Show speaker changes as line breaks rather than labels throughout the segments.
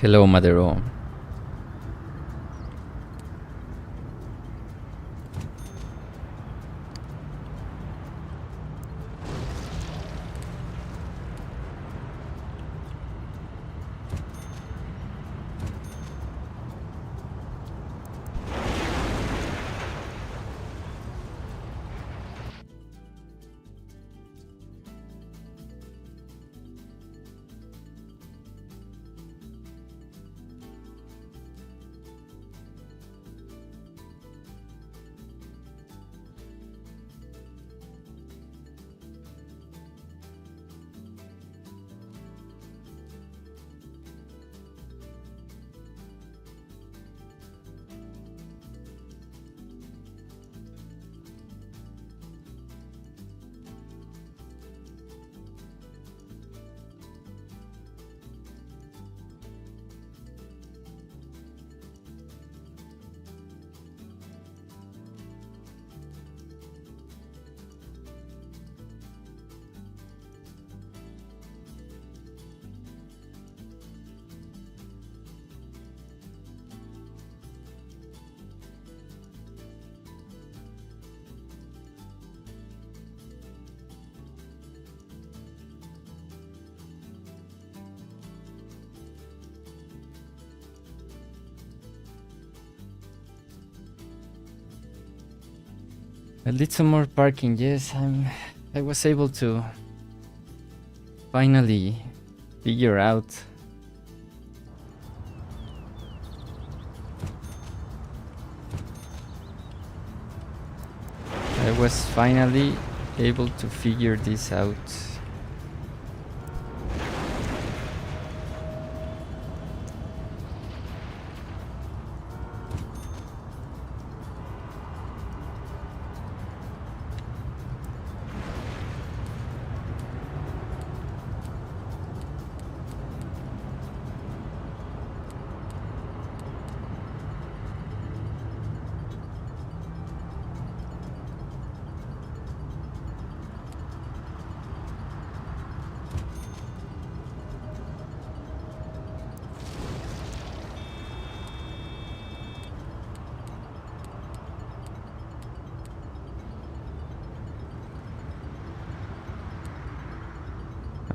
Hello, Madero. A little more parking. Yes, I was able to finally figure out I was finally able to figure this out.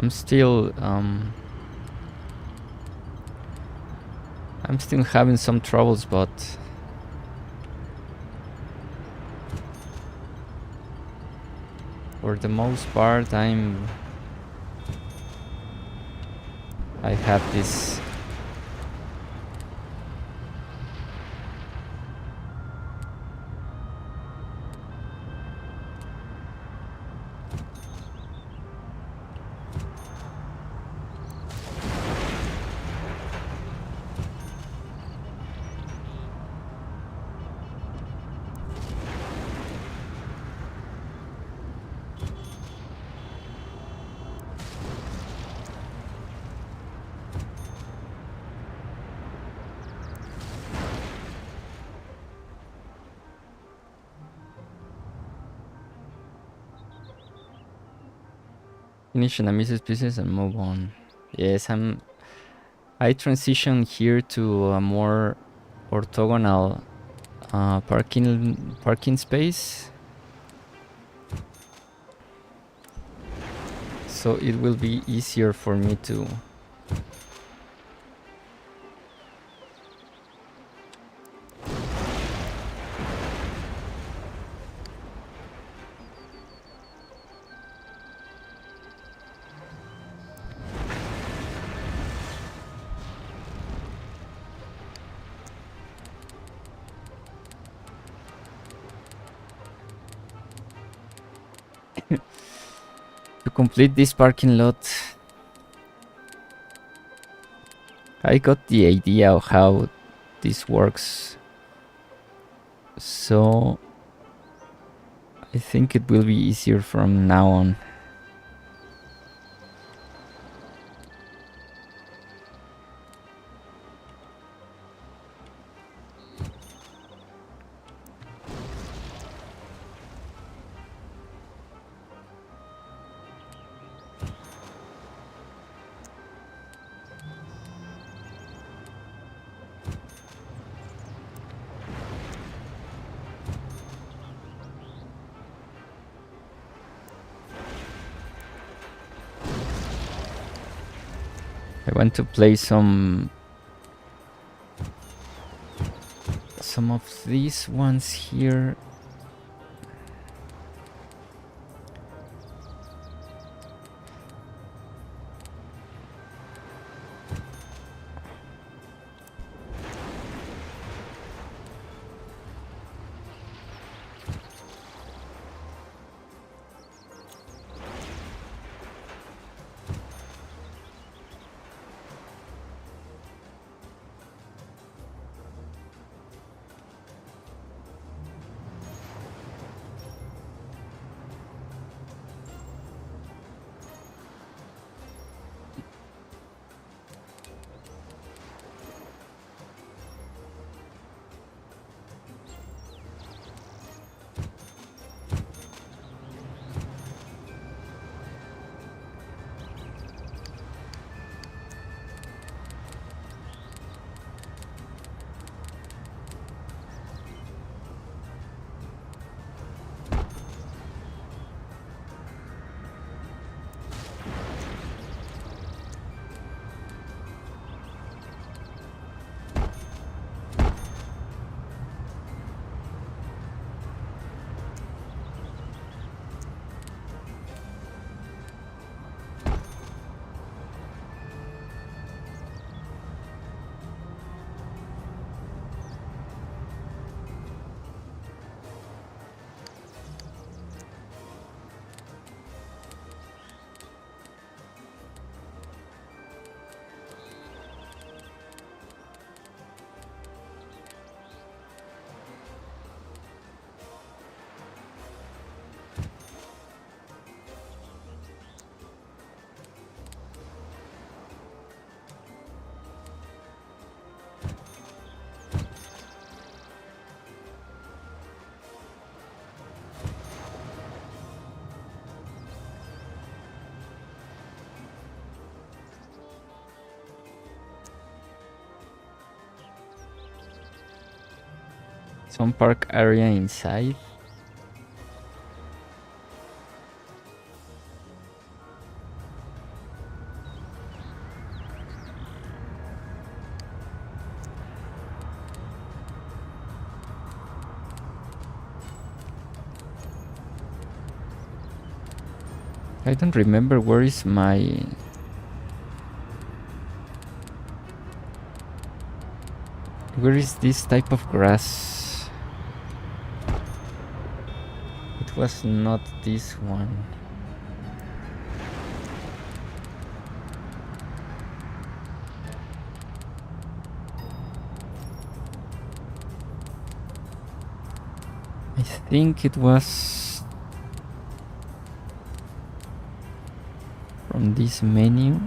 I'm still having some troubles, but for the most part I have this finish an ambitious business and move on. Yes, I transition here to a more orthogonal parking space, so it will be easier for me to complete this parking lot. I got the idea of how this works, so I think it will be easier from now on. want to play some of these ones here. Some park area inside. I don't remember where is my... Where is this type of grass? It was not this one. I think it was from this menu.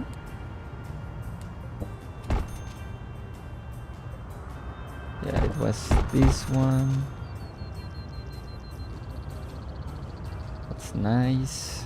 Yeah, it was this one. That's nice.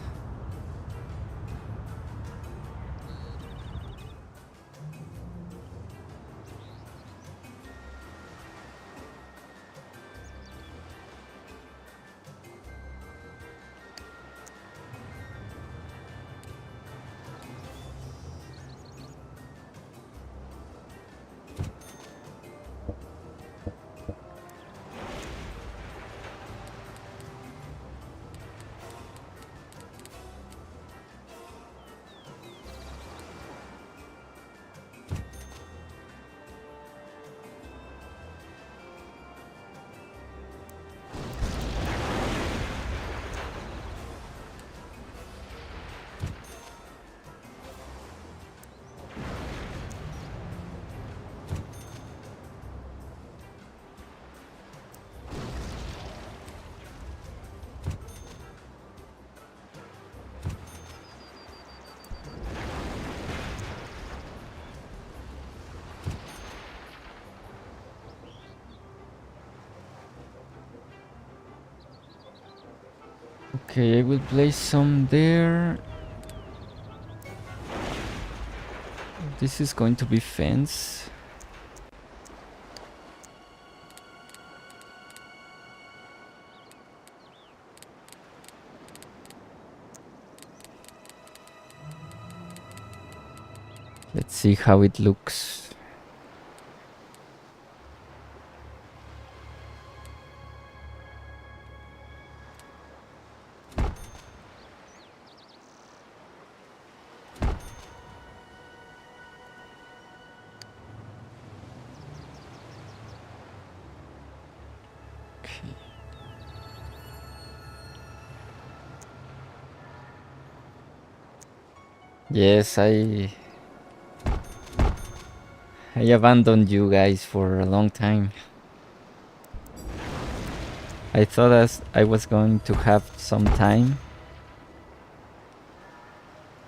Okay, I will place some there. This is going to be fence. Let's see how it looks. Yes, I abandoned you guys for a long time. I thought as I was going to have some time,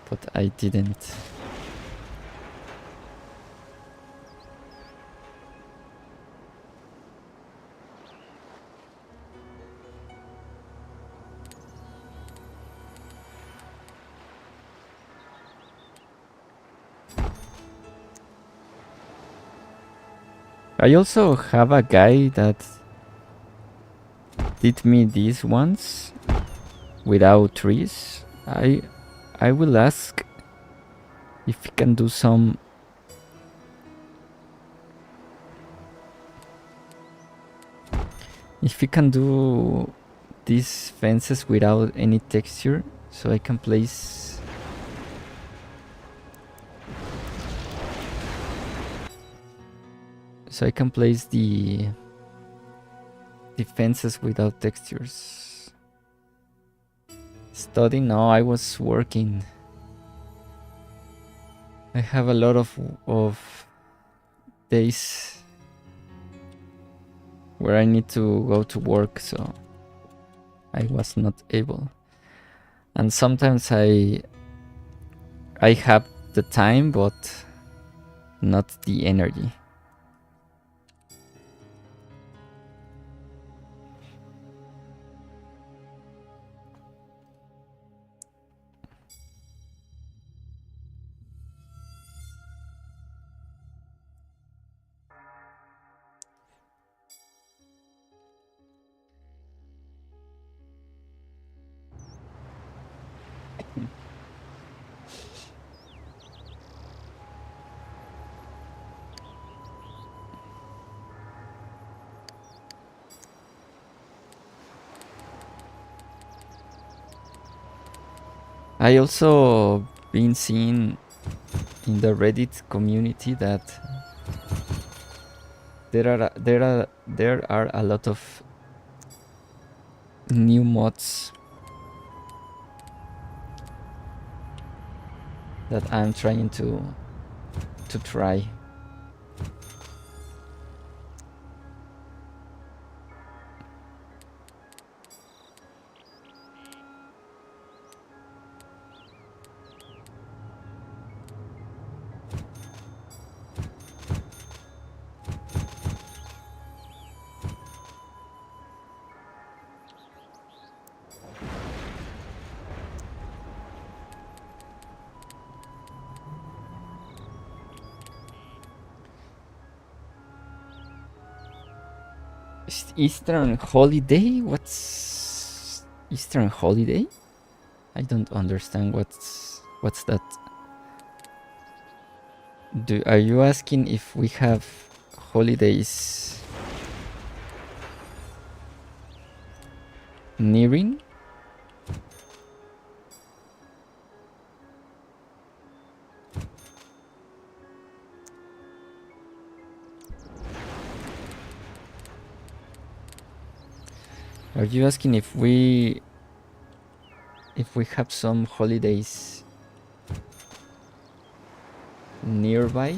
but I didn't. I also have a guy that did me this once without trees. I will ask if he can do some. If he can do these fences without any texture, so I can place. So I can place the fences without textures. Study? No, I was working. I have a lot of days where I need to go to work, so I was not able. And sometimes I have the time, but not the energy. I also been seeing in the Reddit community that there are a lot of new mods that I'm trying to try. Eastern holiday? What's Eastern holiday? I don't understand what's that. Are you asking if we have holidays nearing? Are you asking if we have some holidays nearby?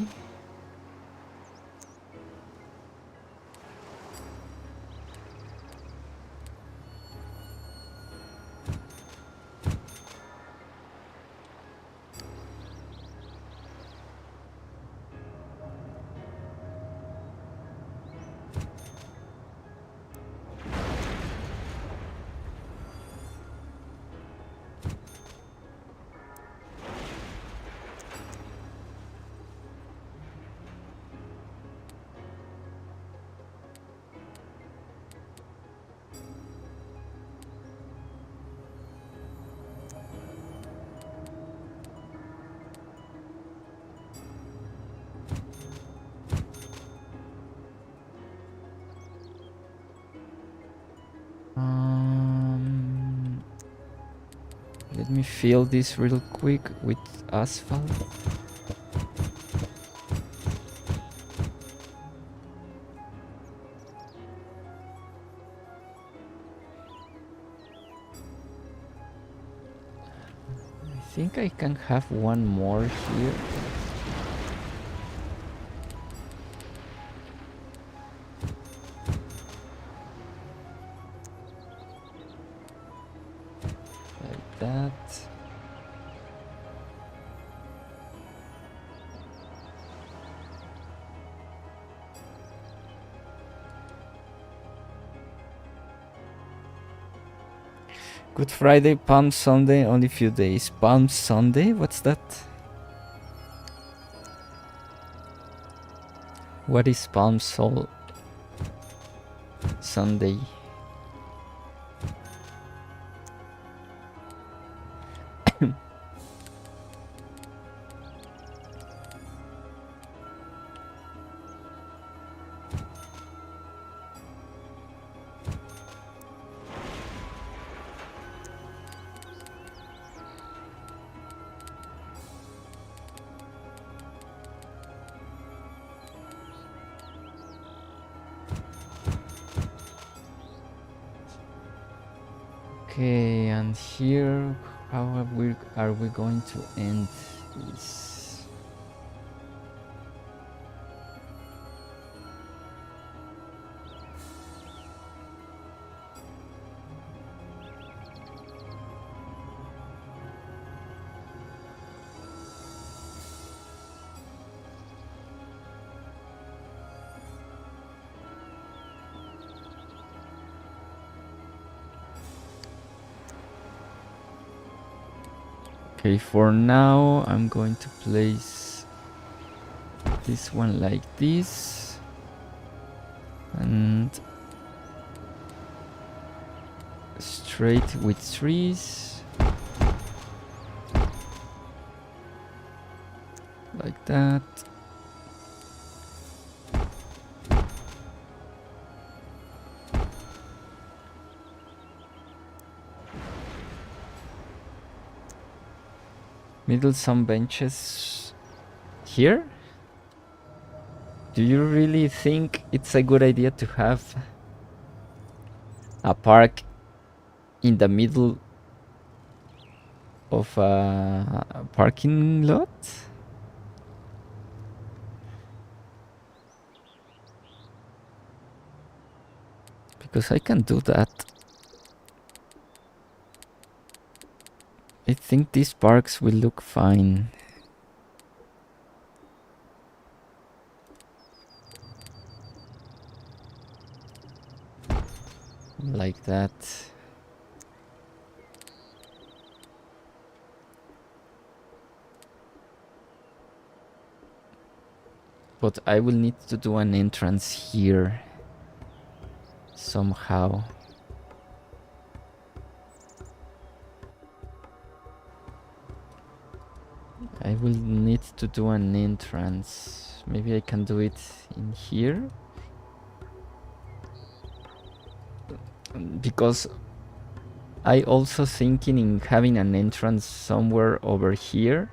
me fill this real quick with asphalt. I think I can have one more here. Like that. Good Friday, Palm Sunday, only few days. Palm Sunday? What's that? What is Palm Sunday? Okay, and here, how are we going to end this? Okay, for now I'm going to place this one like this and straight with trees like that. Middle some benches here. Do you really think it's a good idea to have a park in the middle of a parking lot? Because I can do that. I think these parks will look fine. Like that. But I will need to do an entrance here somehow. I will need to do an entrance. Maybe I can do it in here. Because I also thinking in having an entrance somewhere over here.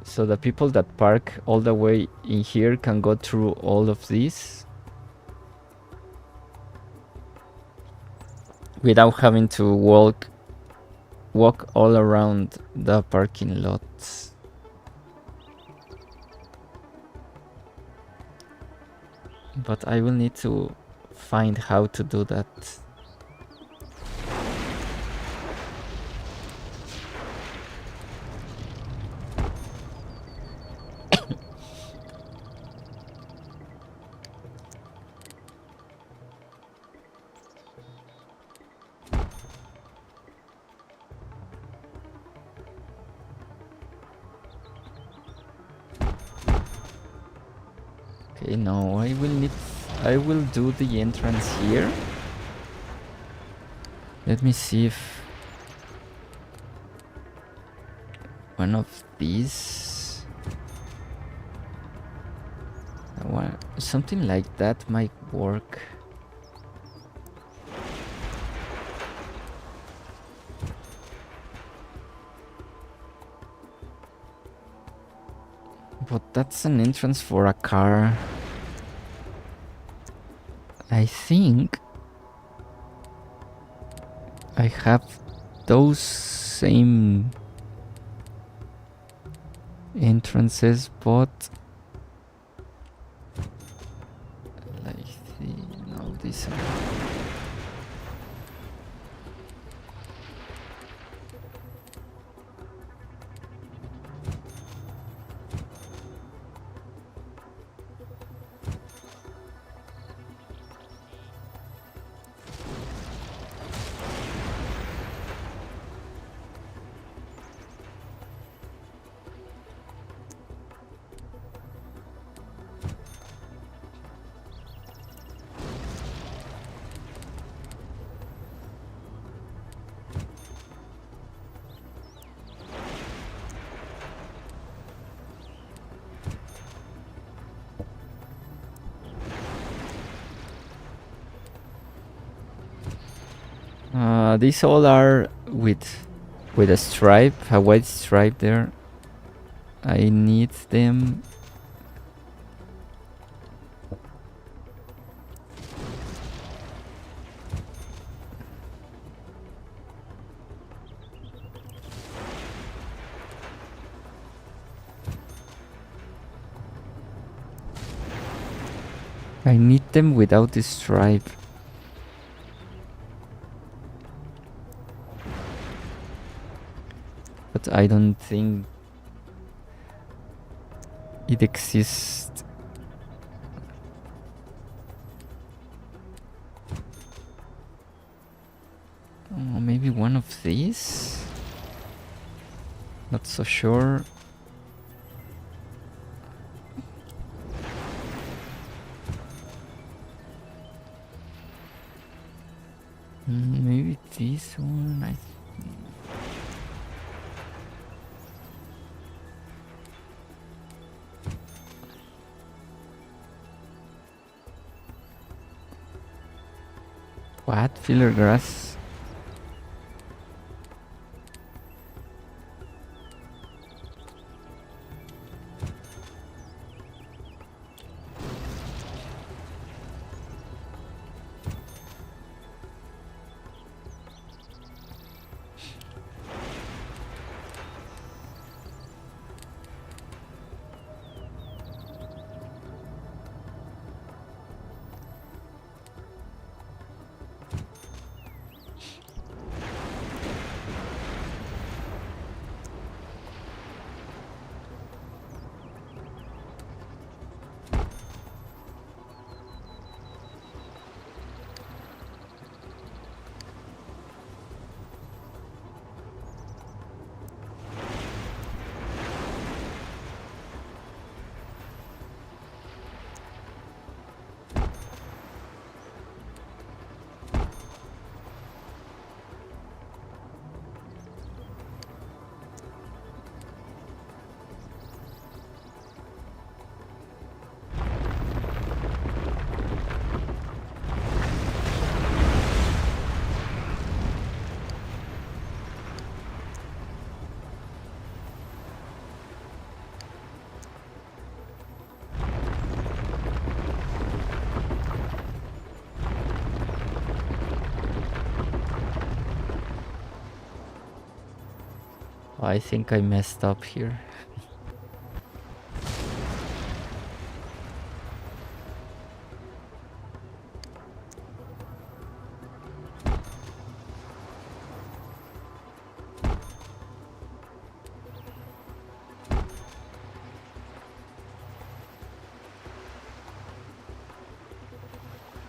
So the people that park all the way in here can go through all of this without having to walk all around the parking lots. But I will need to find how to do that. Okay, no, I will do the entrance here. Let me see if one of these, something like that might work. But that's an entrance for a car. I think I have those same entrances, but like no, these are. These all are with a stripe, a white stripe there. I need them. I need them without this stripe. But I don't think it exists. Oh, maybe one of these? Not so sure. Maybe this one. What? Filler grass? I think I messed up here.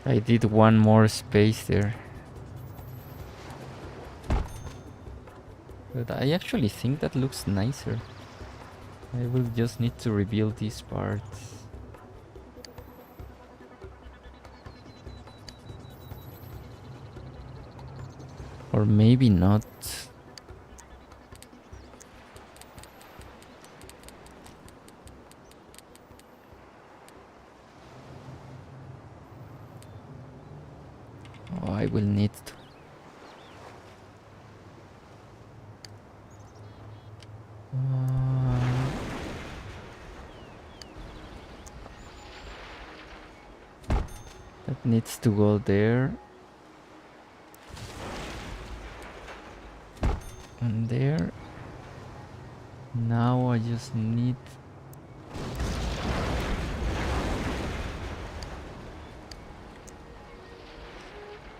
I did one more space there. But I actually think that looks nicer. I will just need to reveal these parts. Or maybe not. Oh, I will need to. That needs to go there. And there. Now I just need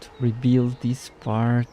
to rebuild this part.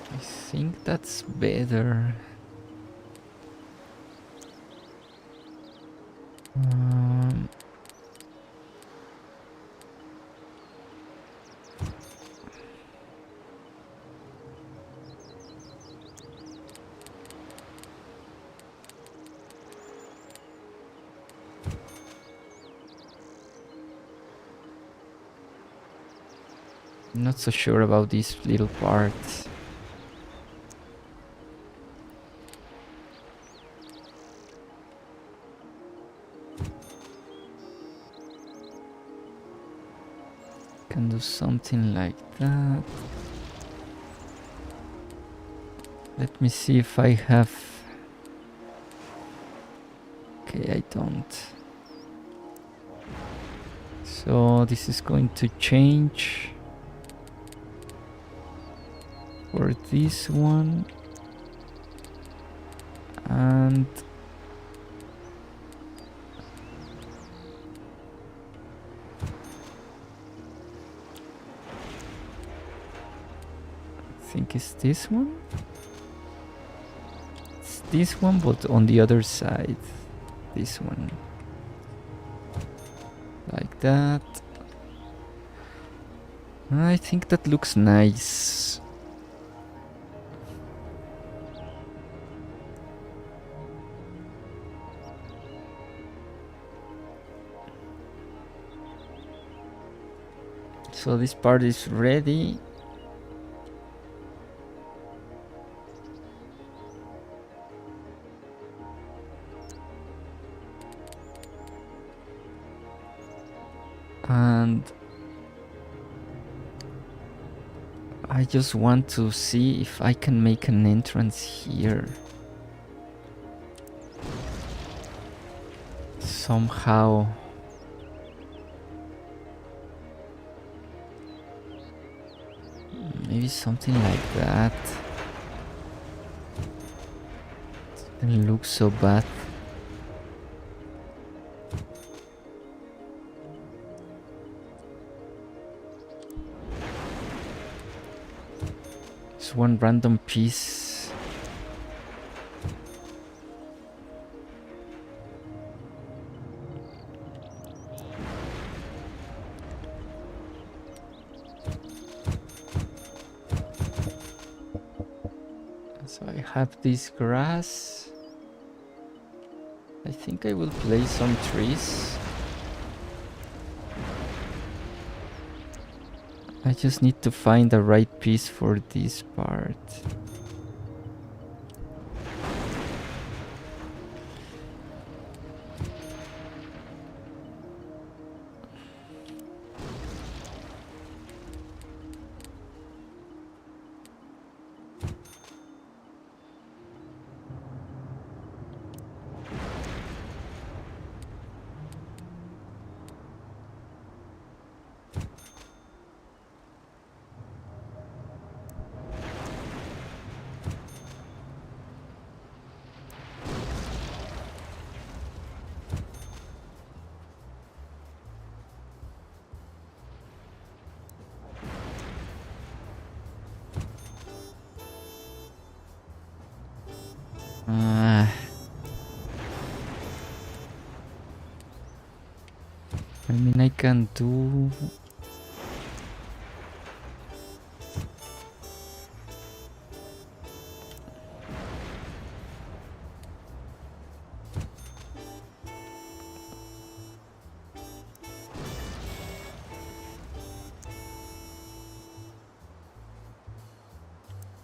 I think that's better. I'm not so sure about these little parts. Can do something like that. Let me see if I have... Okay, I don't. So this is going to change for this one. And I think it's this one. It's this one, but on the other side. This one. Like that. I think that looks nice. So this part is ready. And I just want to see if I can make an entrance here. Somehow. Maybe something like that. It doesn't look so bad. It's one random piece. So I have this grass. I think I will place some trees. I just need to find the right piece for this part. I mean, I can do...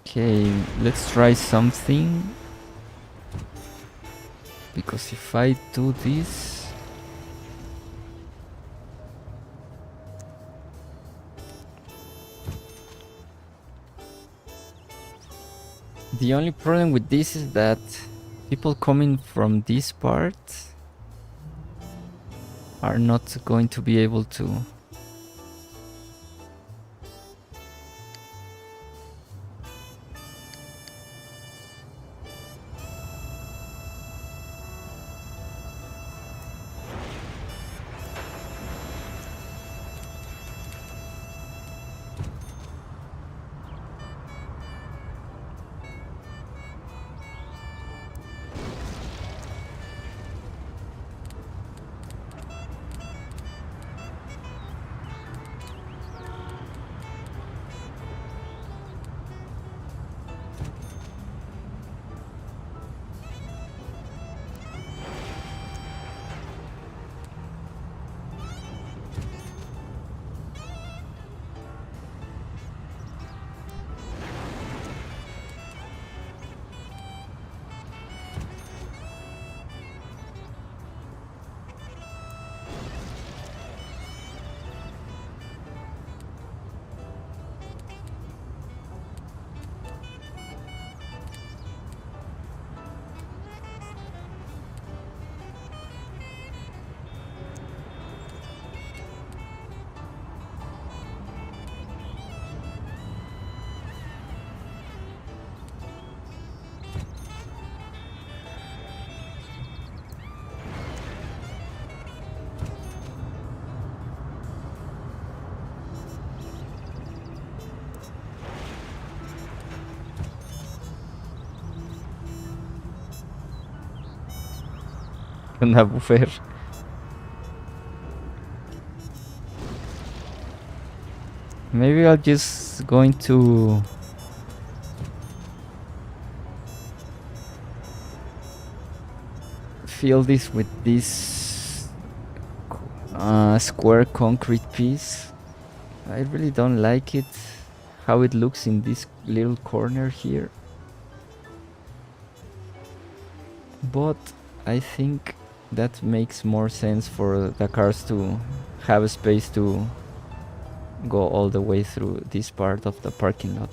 Okay, let's try something. Because if I do this... The only problem with this is that people coming from this part are not going to be able to... Una buffer. Maybe I'll just going to... fill this with this square concrete piece. I really don't like it, how it looks in this little corner here. But I think that makes more sense for the cars to have a space to go all the way through this part of the parking lot.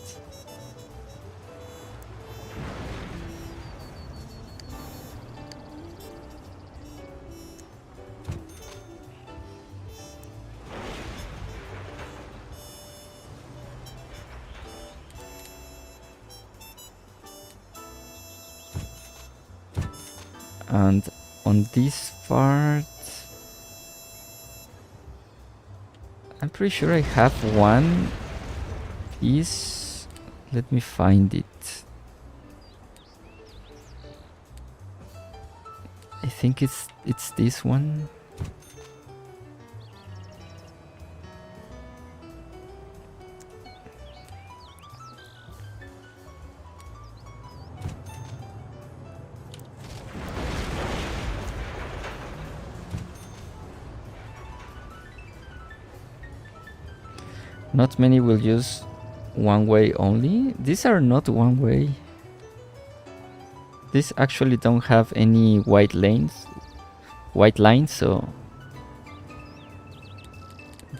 And on this part, I'm pretty sure I have one piece. Let me find it. I think it's this one. Not many will use one way only. These are not one way. These actually don't have any white lines, so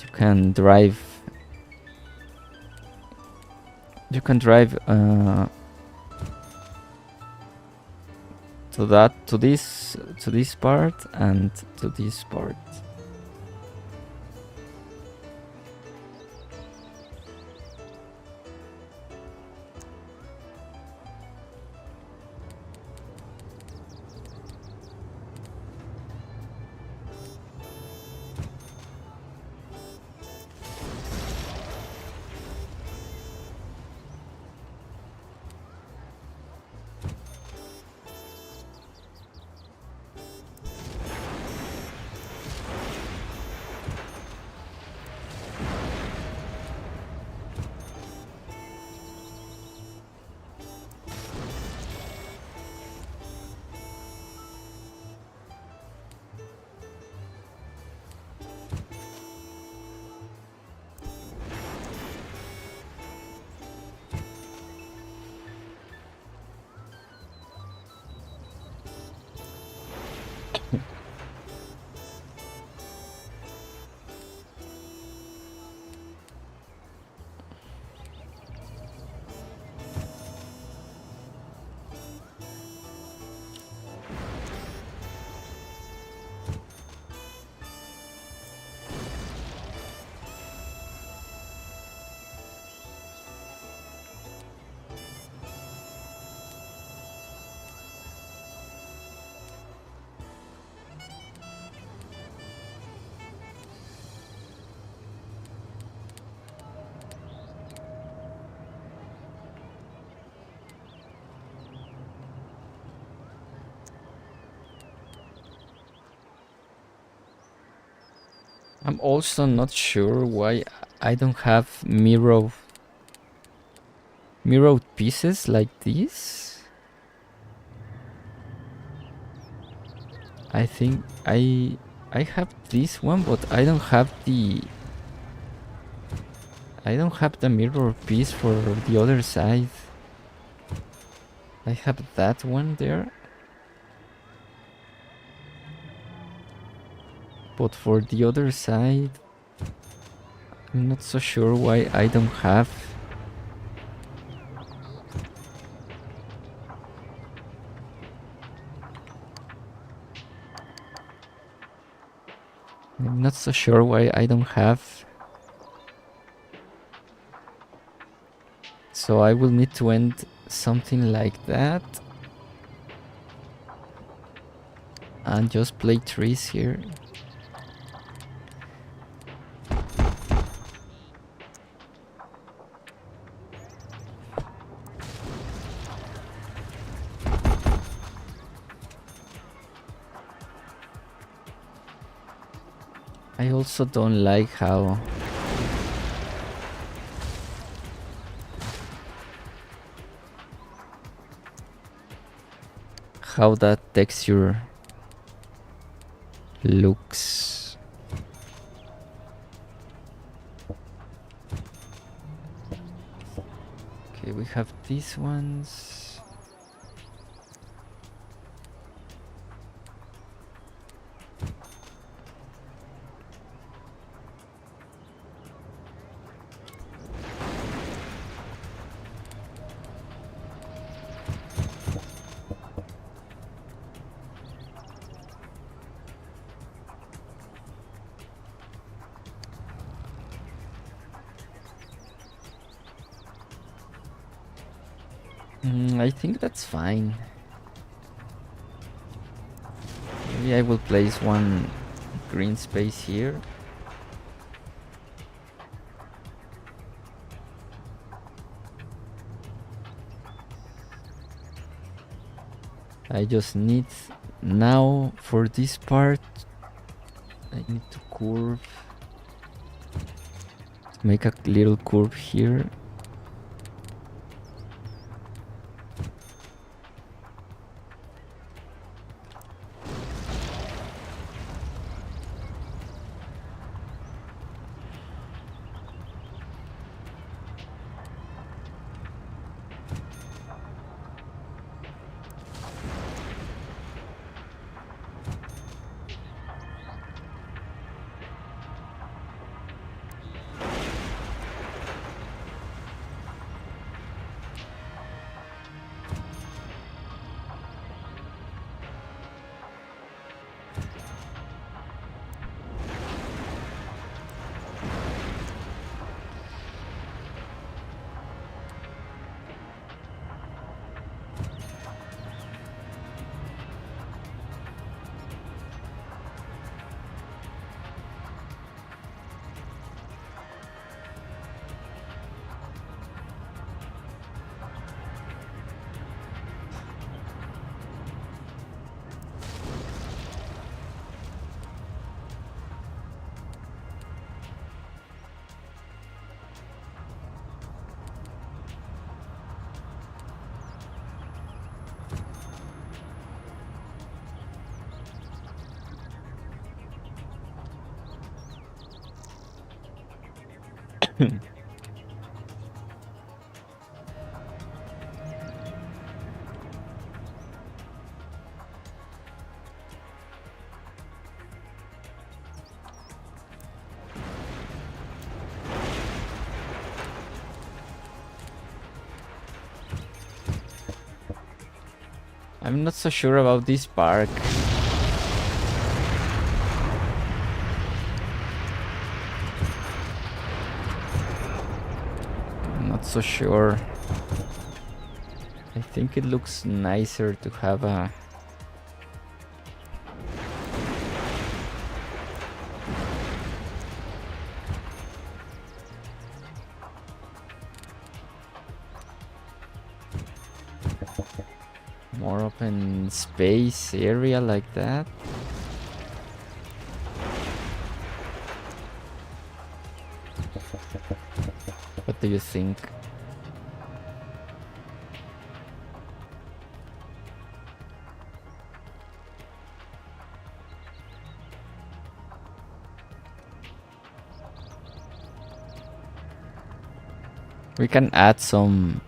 you can drive. You can drive to this part and to this part. I'm also not sure why I don't have mirrored pieces like this. I think I have this one, but I don't have the mirror piece for the other side. I have that one there, but for the other side I'm not so sure why I don't have. I'm not so sure why I don't have. So I will need to end something like that and just play trees here. I also don't like how that texture looks. Okay, we have these ones. I think that's fine. Maybe I will place one green space here. I just need now for this part I need to curve, make a little curve here. I'm not so sure about this park. I'm not so sure. I think it looks nicer to have a more open space area like that. What do you think? We can add some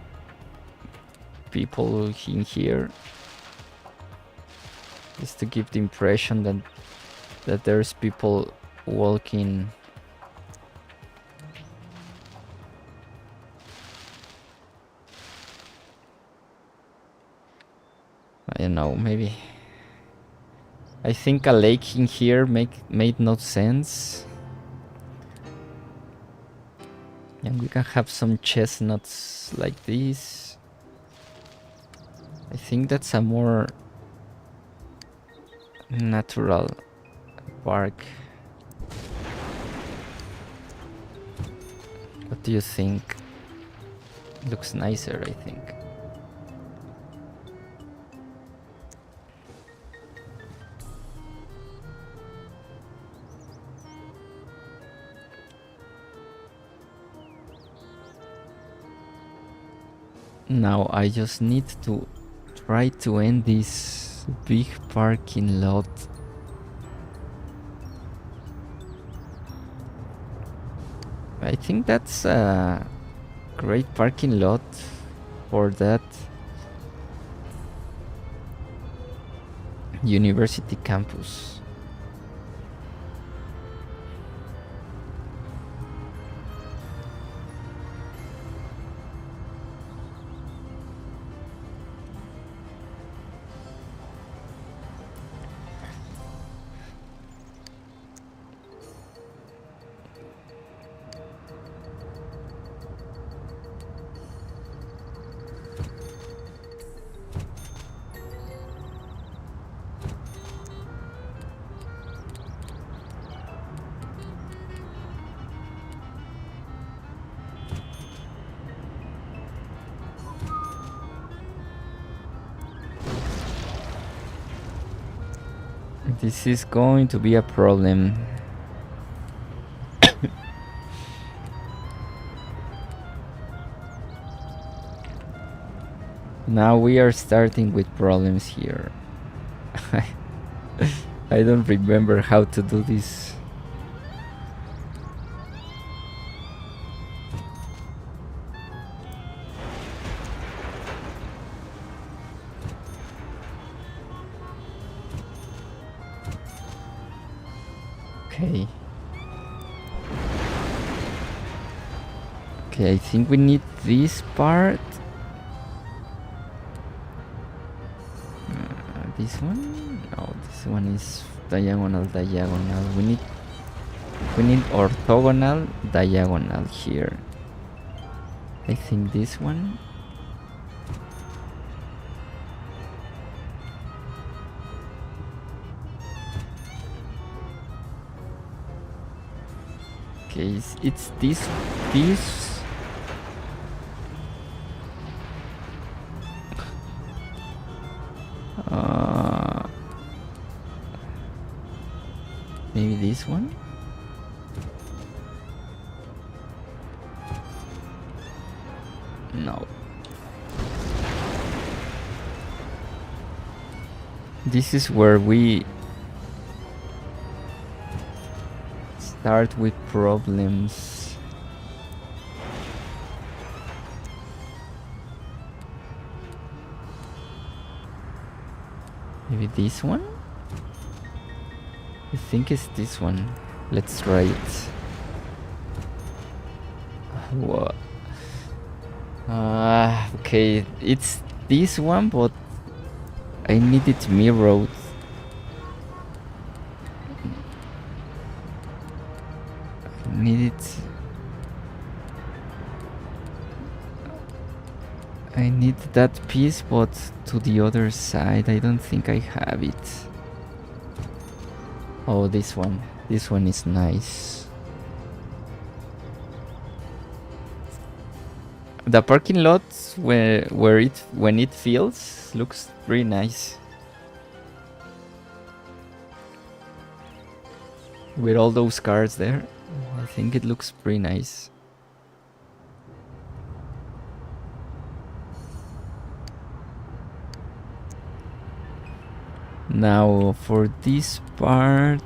people in here just to give the impression that there's people walking. I don't know, maybe I think a lake in here made no sense. And we can have some chestnuts like this. I think that's a more natural park. What do you think? Looks nicer, I think. Now I just need to try to end this big parking lot. I think that's a great parking lot for that university campus. This is going to be a problem. Now we are starting with problems here. I don't remember how to do this. Okay. Okay, I think we need this part. This one? No, this one is diagonal. We need orthogonal diagonal here. I think this one. Okay, it's this. Maybe this one? No. This is where we start with problems. Maybe this one? I think it's this one. Let's try it. What? Okay, it's this one, but I need it mirrored. I need it. I need that piece, but to the other side. I don't think I have it. Oh, this one. This one is nice. The parking lot when it fills looks pretty nice. With all those cars there, I think it looks pretty nice. Now for this part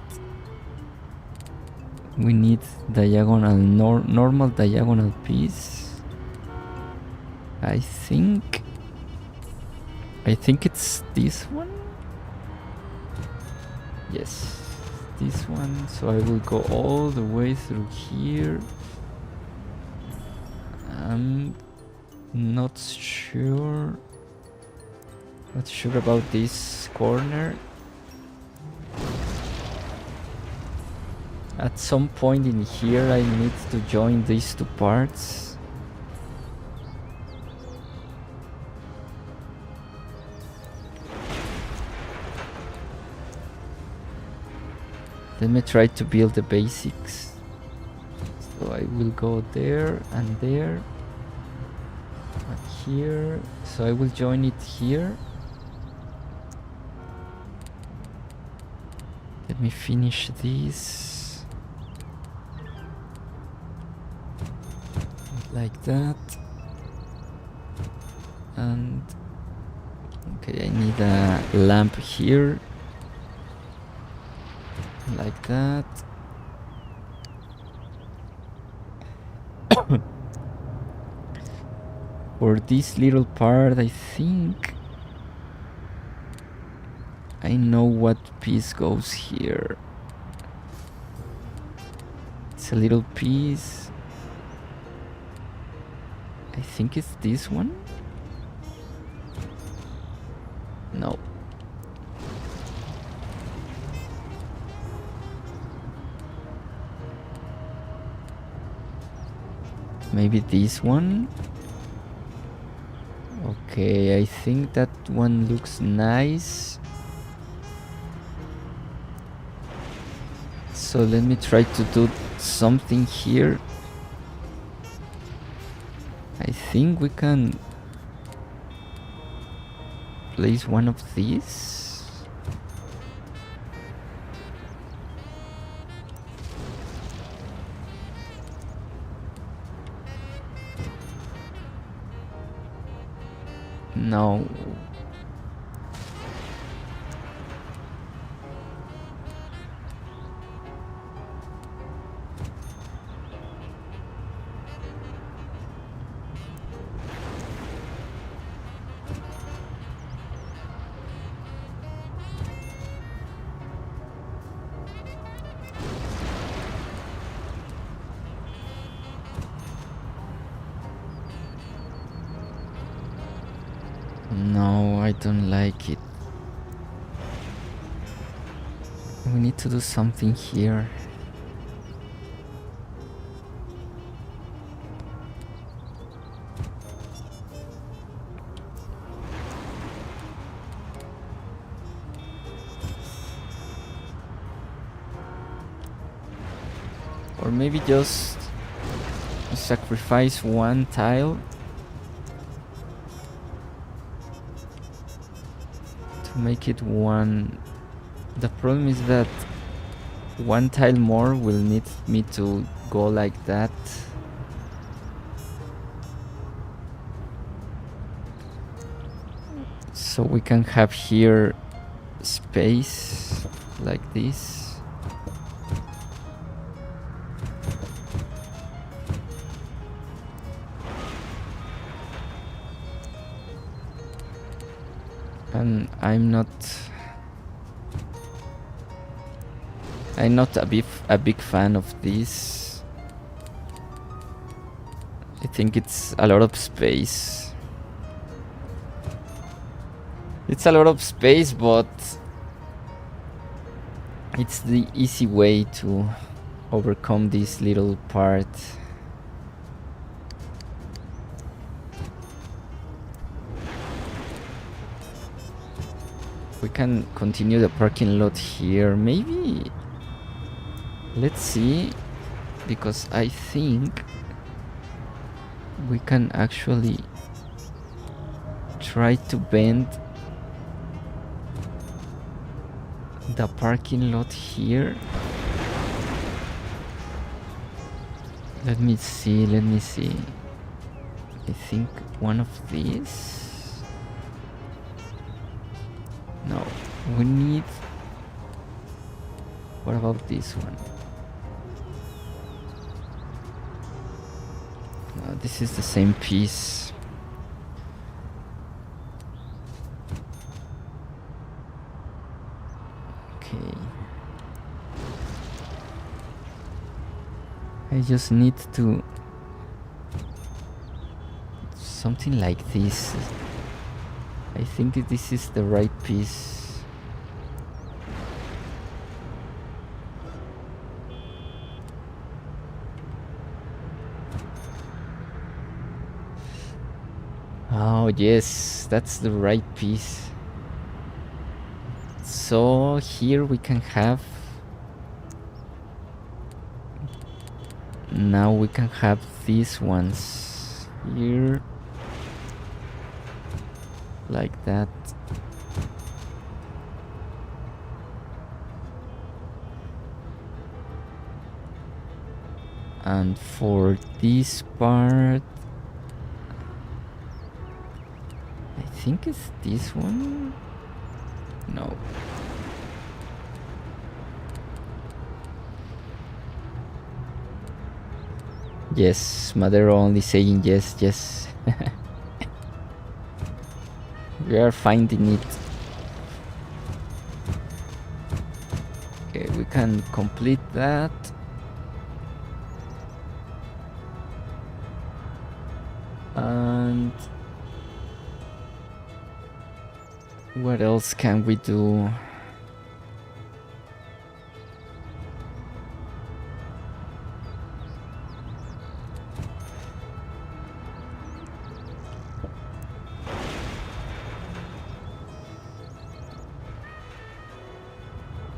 we need diagonal normal diagonal piece. I think it's this one. Yes, this one. So I will go all the way through here. I'm not sure. Not sure about this corner. At some point in here I need to join these two parts. Let me try to build the basics. So I will go there and there. And here. So I will join it here. Let me finish this. Like that. And okay, I need a lamp here. Like that. For this little part, I think I know what piece goes here. It's a little piece. I think it's this one. No. Maybe this one. Okay, I think that one looks nice. So let me try to do something here. I think we can place one of these. No. No, I don't like it. We need to do something here. Or maybe just sacrifice one tile to make it one. The problem is that one tile more will need me to go like that. So we can have here space like this. And I'm not I'm not a big fan of this. I think it's a lot of space. It's a lot of space, but it's the easy way to overcome this little part. We can continue the parking lot here. Maybe. Let's see. Because I think we can actually try to bend the parking lot here. Let me see. I think one of these. No, we need. What about this one? No, this is the same piece. Okay. I just need to. Something like this. I think this is the right piece. Oh yes, that's the right piece. So here we can have. Now we can have these ones here. Like that. And for this part, I think it's this one. No. Yes, Madero only saying yes, yes. We are finding it. Okay, we can complete that. And what else can we do?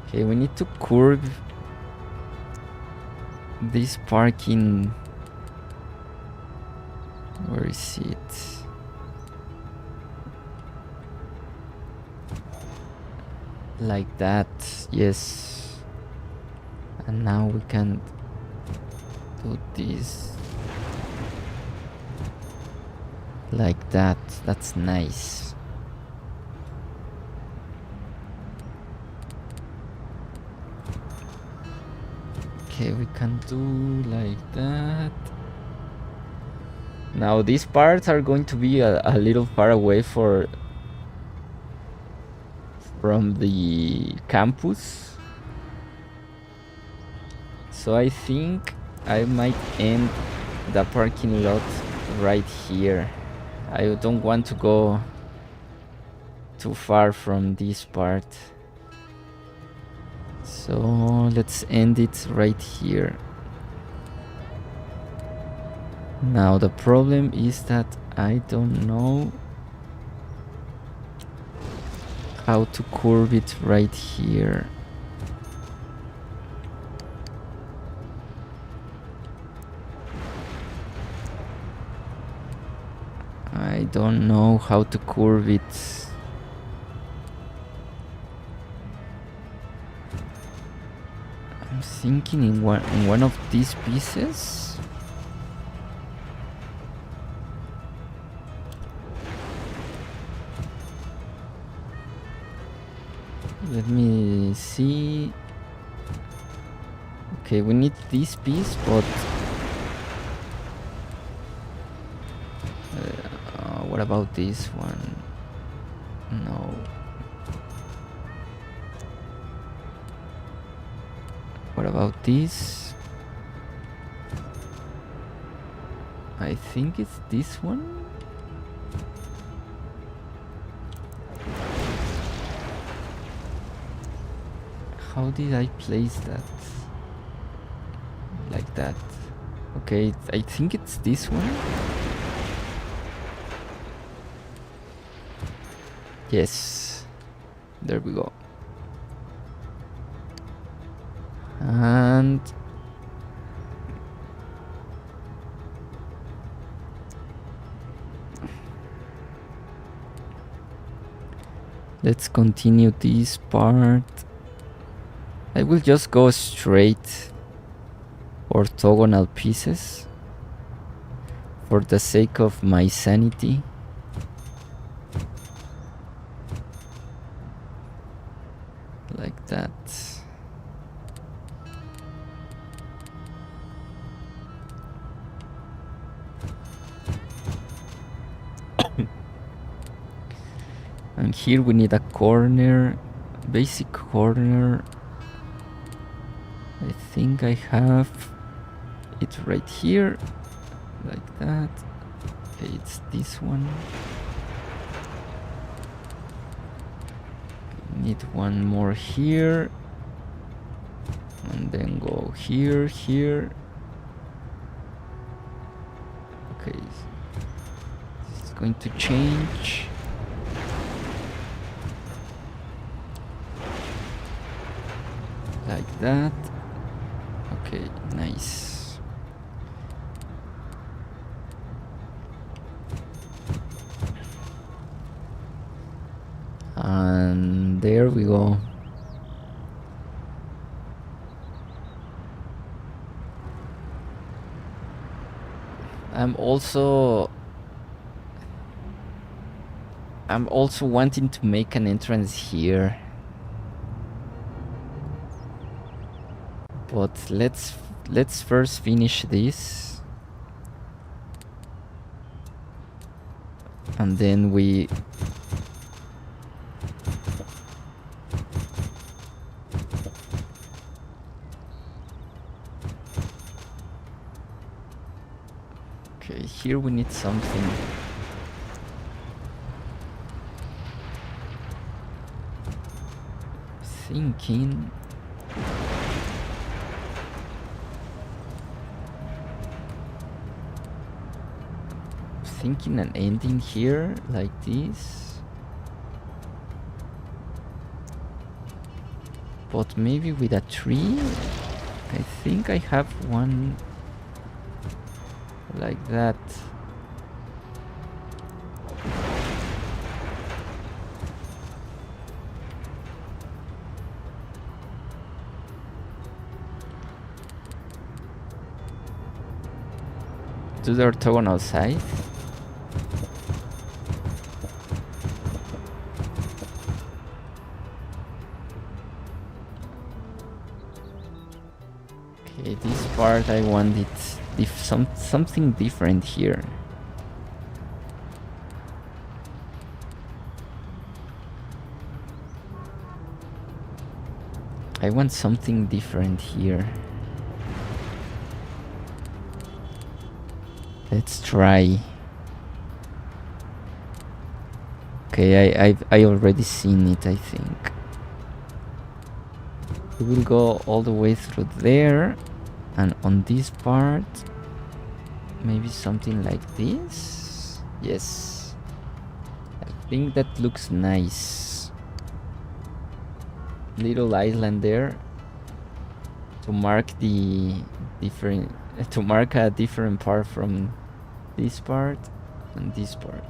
Okay, we need to curve this parking. Where is it? Like that, yes. And now we can do this. Like that, that's nice. Okay, we can do like that. Now these parts are going to be a little far away from the campus. So I think I might end the parking lot right here. I don't want to go too far from this part. So let's end it right here. Now the problem is that I don't know how to curve it right here. I don't know how to curve it. I'm thinking in one of these pieces. Let me see. Okay, we need this piece, but what about this one? No. What about this? I think it's this one. How did I place that? Like that. Okay, I think it's this one. Yes. There we go. And let's continue this part. I will just go straight orthogonal pieces for the sake of my sanity. Like that. And here we need a corner, basic corner. I think I have it right here, like that. Okay, it's this one. Need one more here, and then go here, here. Okay, it's going to change. Like that. Okay, nice. And there we go. I'm also wanting to make an entrance here. But let's first finish this, and then we okay, here we need something. Thinking an ending here like this, but maybe with a tree. I think I have one like that. To the orthogonal side. Okay, this part I want it something different here. I want something different here. Let's try. Okay, I already seen it, I think. We will go all the way through there, and on this part maybe something like this. Yes, I think that looks nice. Little island there to mark the different to mark a different part from this part and this part.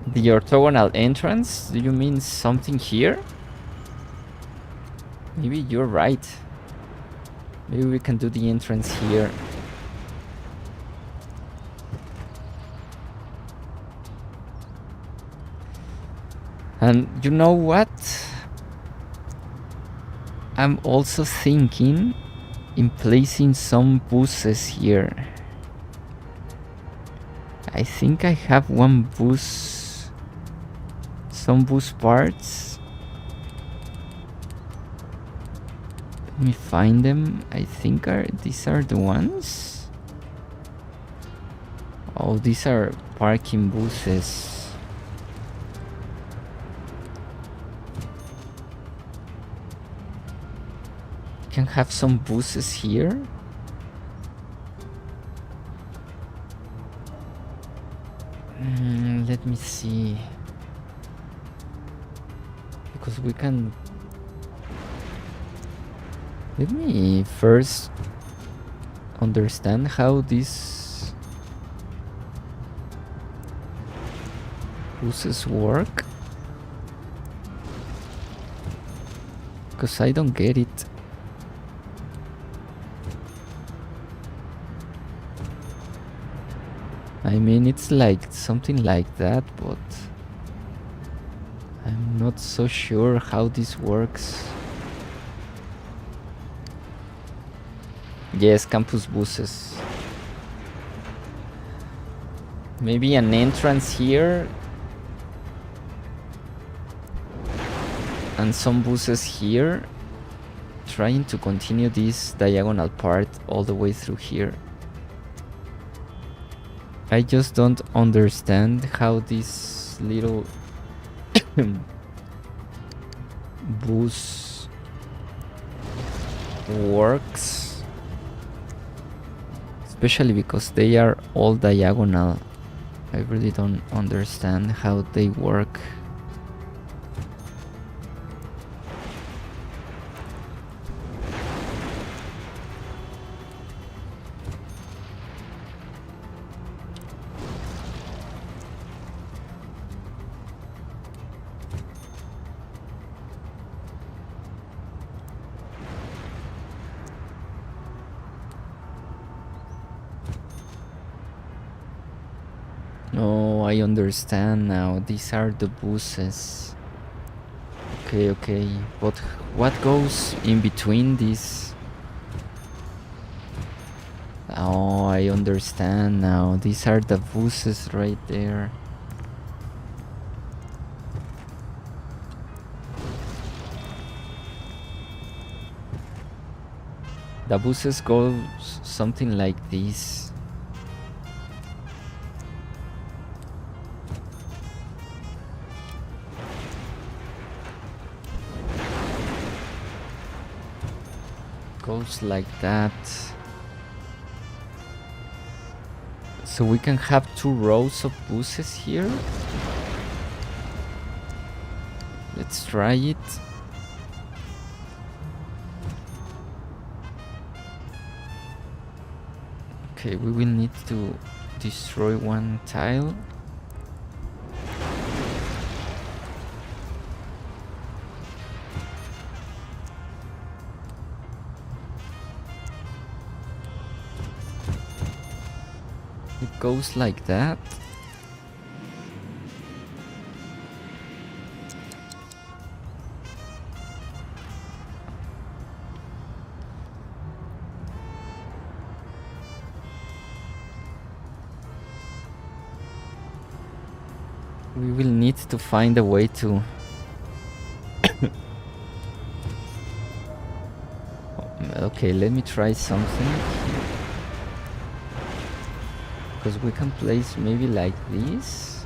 The orthogonal entrance? Do you mean something here? Maybe you're right. Maybe we can do the entrance here. And you know what? I'm also thinking in placing some buses here. I think I have one bus some boost parts. Let me find them. I think these are the ones. Oh, these are parking buses. Can have some buses here. Let me see. Because we can... Let me first understand how these buses work. Because I don't get it. I mean, it's like something like that, but I'm not so sure how this works. Yes, campus buses. Maybe an entrance here. And some buses here. Trying to continue this diagonal part all the way through here. I just don't understand how this little bus works, especially because they are all diagonal. I really don't understand how they work. Oh, I understand now. These are the buses. Okay, okay. But what goes in between these? Oh, I understand now. These are the buses right there. The buses go something like this. Goes like that. So we can have 2 rows of buses here. Let's try it. Okay, we will need to destroy one tile. It goes like that. We will need to find a way to okay, let me try something here. Because we can place maybe like this.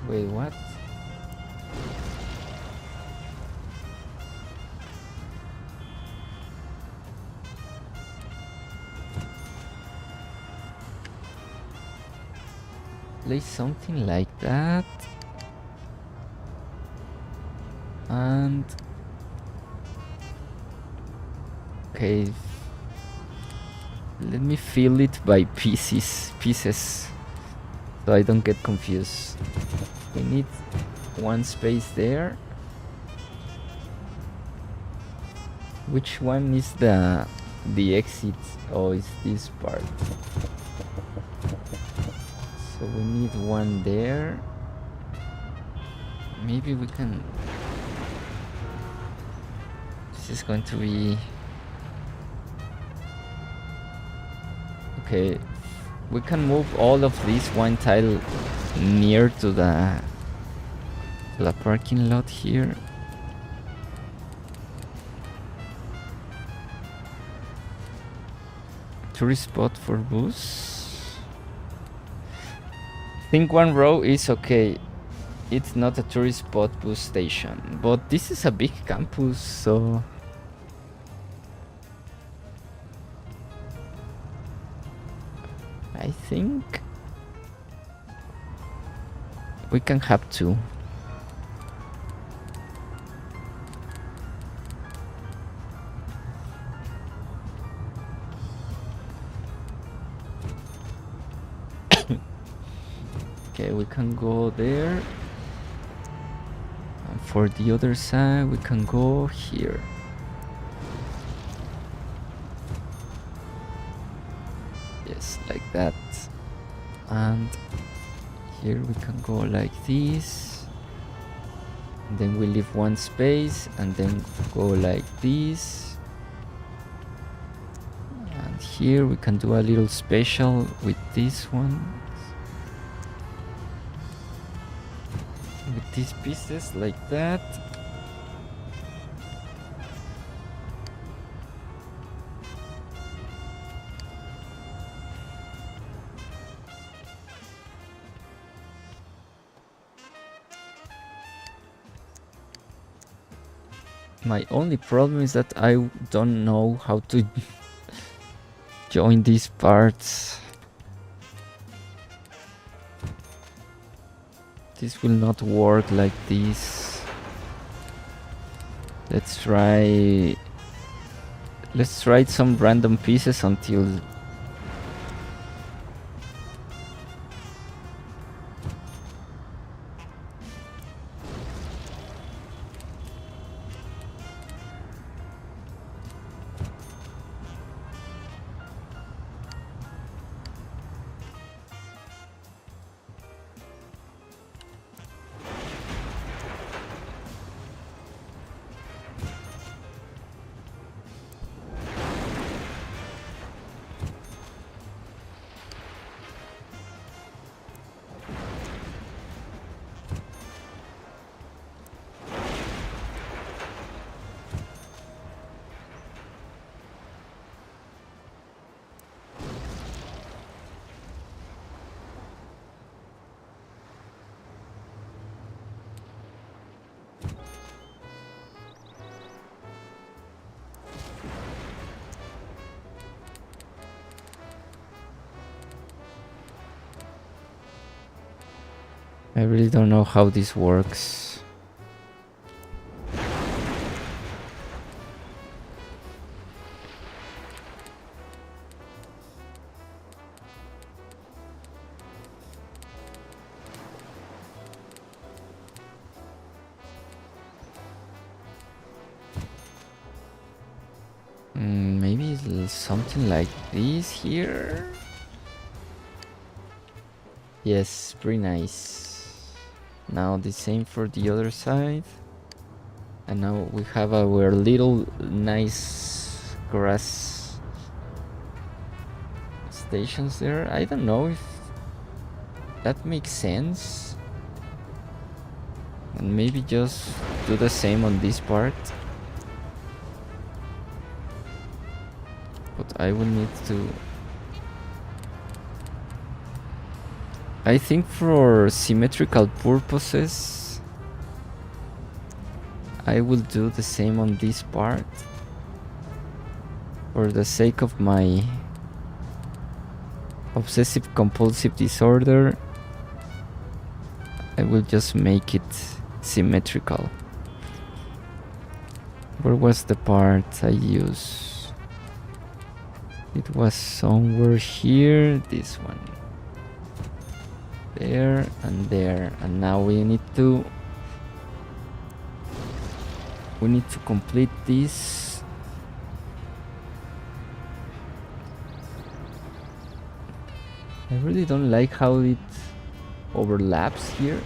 Wait, what? Place something like that. And okay, let me fill it by pieces, so I don't get confused. We need one space there. Which one is the exit? Oh, it's this part. So we need one there. Maybe we can... This is going to be... Okay, we can move all of this one tile near to the parking lot here. Tourist spot for bus. I think one row is okay. It's not a tourist spot bus station, but this is a big campus, so I think we can have two. Okay, we can go there. And for the other side, we can go here. Yes, like that. And here we can go like this. And then we leave one space and then go like this. And here we can do a little special with this one. With these pieces like that. My only problem is that I don't know how to join these parts. This will not work like this. Let's try some random pieces until I really don't know how this works. Maybe something like this here. Yes, pretty nice. Now the same for the other side. And now we have our little nice grass stations there. I don't know if that makes sense. And maybe just do the same on this part. But I will need to... I think for symmetrical purposes, I will do the same on this part. For the sake of my obsessive compulsive disorder, I will just make it symmetrical. Where was the part I used? It was somewhere here, this one. There and there, and now we need to complete this. I really don't like how it overlaps here.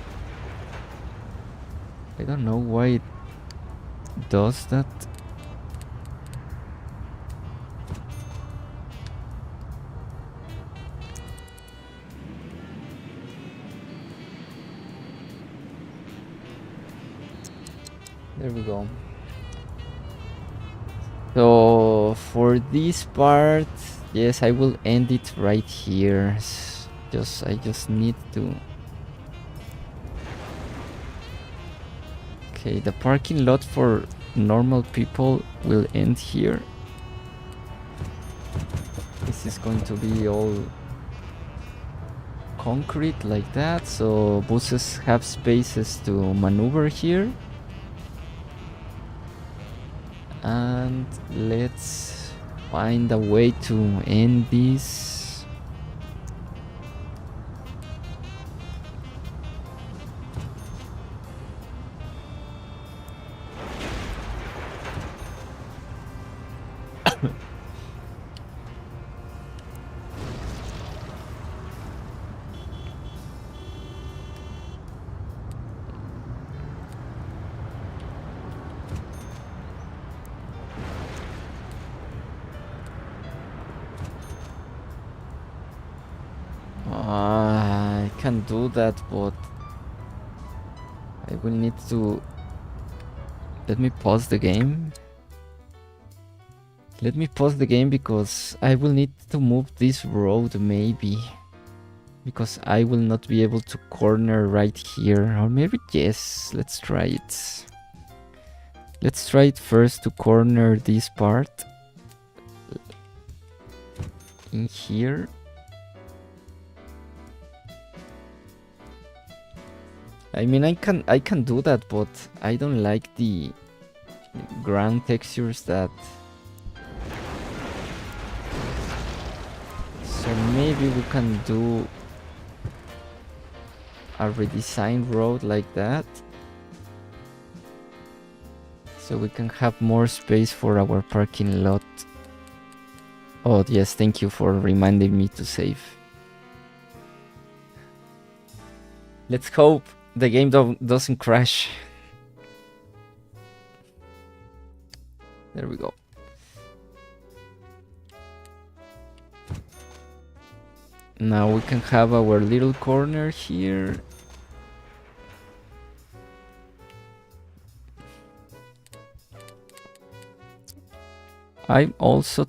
I don't know why it does that. There we go. So for this part, yes, I will end it right here. I just need to. Okay, the parking lot for normal people will end here. This is going to be all concrete like that, so buses have spaces to maneuver here. And let's find a way to end this. I can do that, but I will need to... Let me pause the game. Let me pause the game because I will need to move this road maybe. Because I will not be able to corner right here. Or maybe yes, let's try it. Let's try it first to corner this part. In here. I mean, I can do that, but I don't like the ground textures that... So maybe we can do a redesigned road like that. So we can have more space for our parking lot. Oh yes, thank you for reminding me to save. Let's hope the game doesn't crash. There we go. Now we can have our little corner here. I also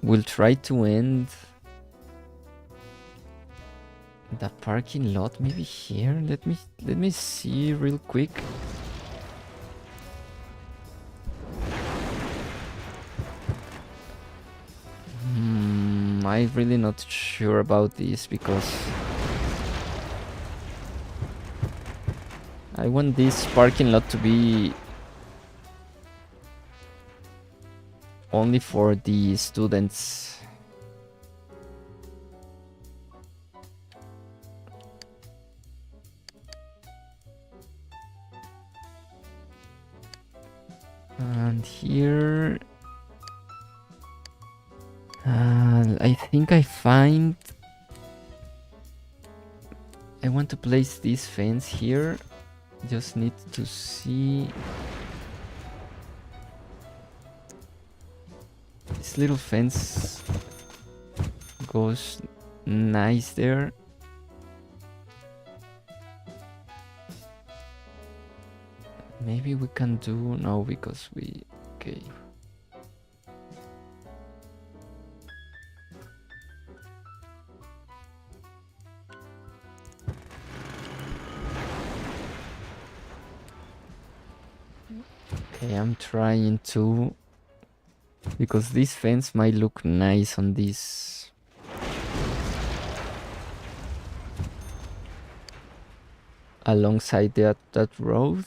will try to end the parking lot maybe here. Let me see real quick. I'm really not sure about this because I want this parking lot to be only for the students. And here I think I want to place this fence here. Just need to see. This little fence goes nice there. Maybe we can do... No, because we... Okay. Okay, I'm trying to... Because this fence might look nice on this. Alongside that road.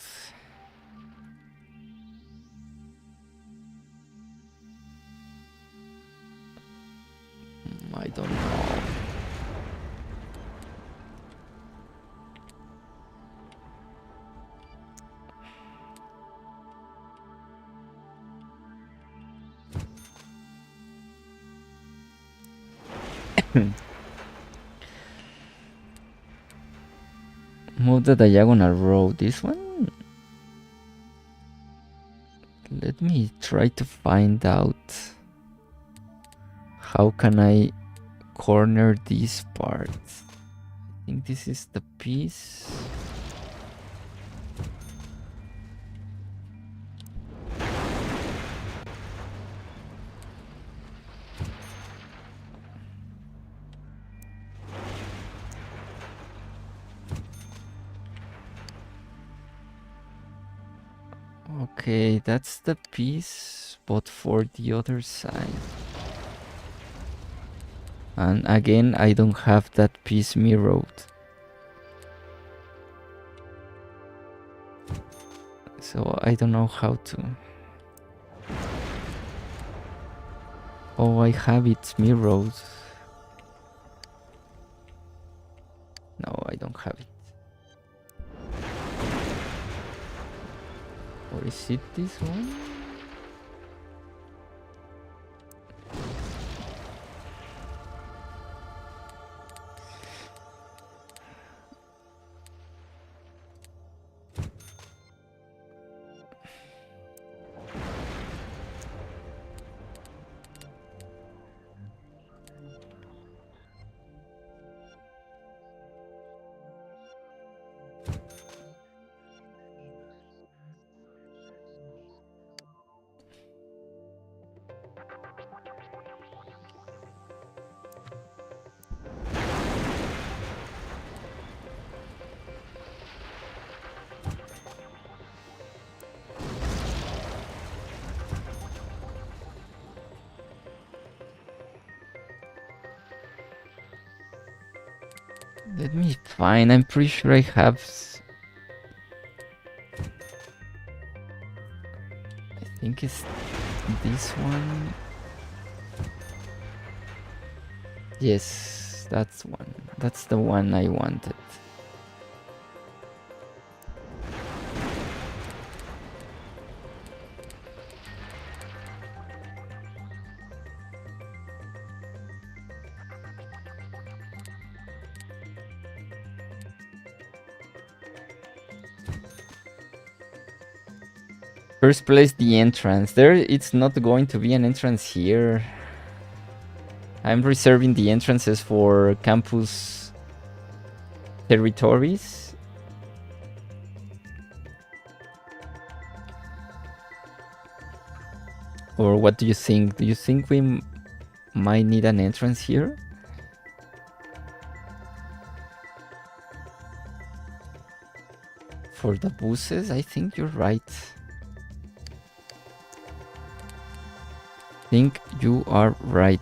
I don't know. Move the diagonal row. This one? Let me try to find out how can I corner this part. I think this is the piece. Okay, that's the piece, but for the other side. And again, I don't have that piece mirrored. So I don't know how to... Oh, I have it mirrored. No, I don't have it. Or is it this one? Let me find. I'm pretty sure I have. I think it's this one. Yes, that's one. That's the one I wanted. First place, the entrance. There, it's not going to be an entrance here. I'm reserving the entrances for campus territories. Or what do you think? Do you think we might need an entrance here? For the buses? I think you're right. I think you are right.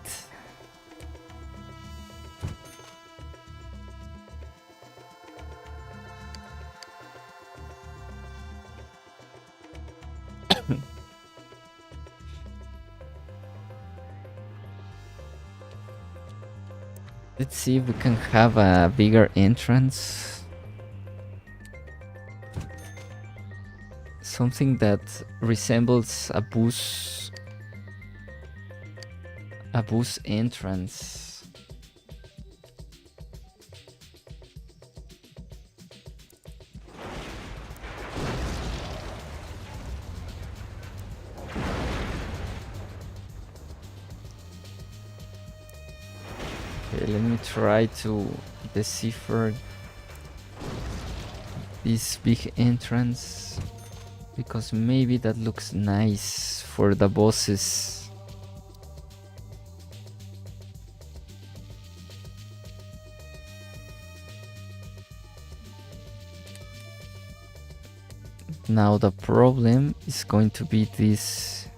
Let's see if we can have a bigger entrance. Something that resembles a bus entrance. Okay, let me try to decipher this big entrance, because maybe that looks nice for the bosses. Now the problem is going to be these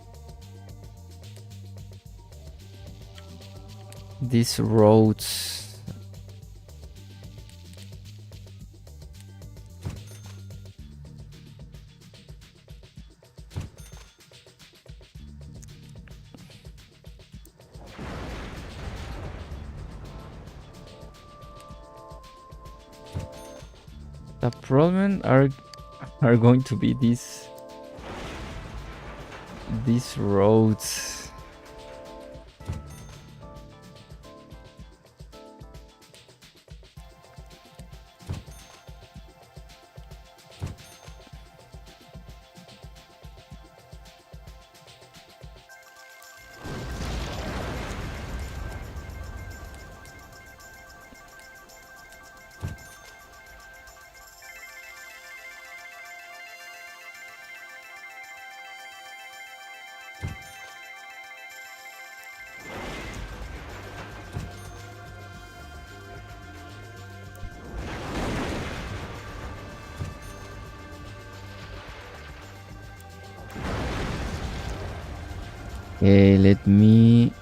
roads. The problem are going to be these roads. Okay, let me...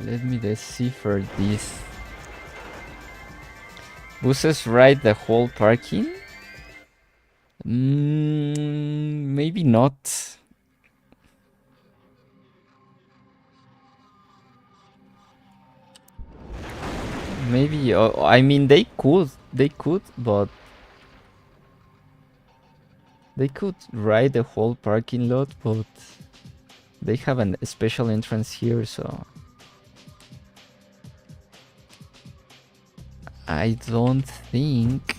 Let me decipher this. Buses ride the whole parking? Maybe not. Maybe, I mean, they could, but they could ride the whole parking lot, but they have a special entrance here, so I don't think.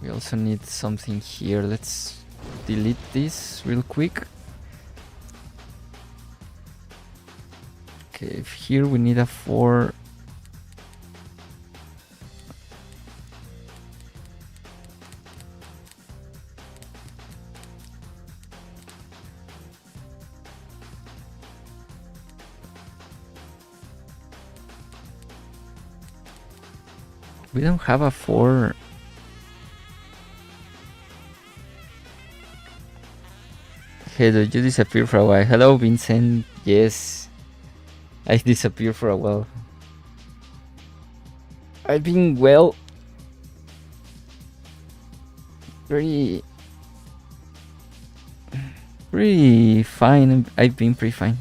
We also need something here. Let's delete this real quick. Okay, if here we need a 4. We don't have a 4. Hey, did you disappear for a while? Hello, Vincent. Yes, I disappeared for a while. I've been well. Pretty fine. I've been pretty fine.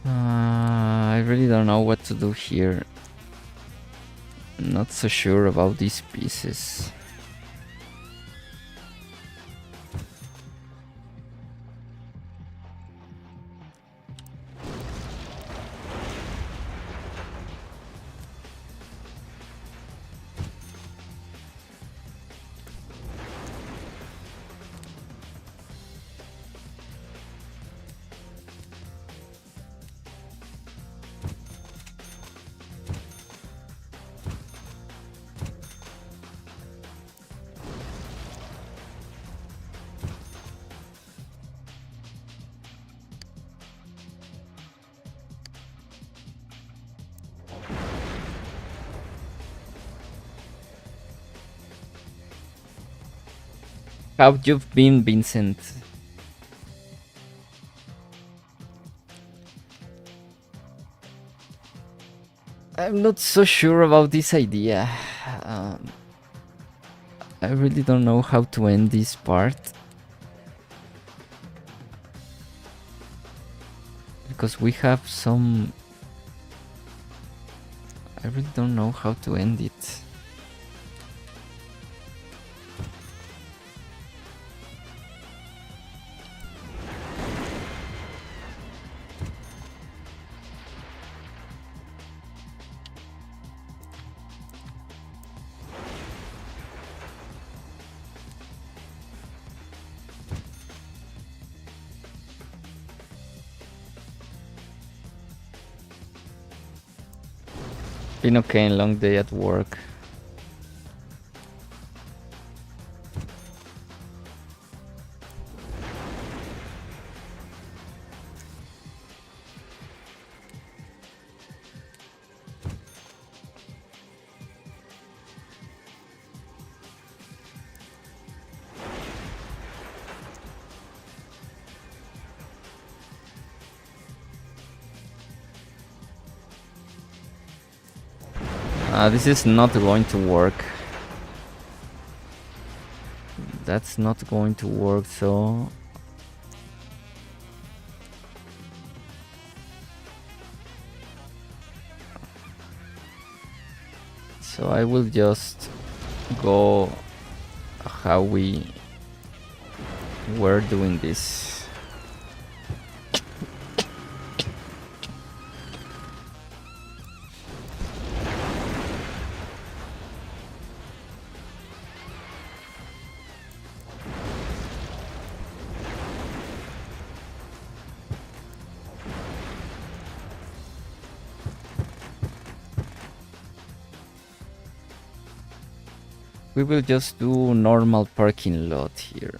I really don't know what to do here. I'm not so sure about these pieces. How you've been, Vincent? I'm not so sure about this idea. I really don't know how to end this part. Because we have some... I really don't know how to end it. Been okay, long day at work. This is not going to work. That's not going to work, so... So I will just go how we were doing this. We will just do normal parking lot here.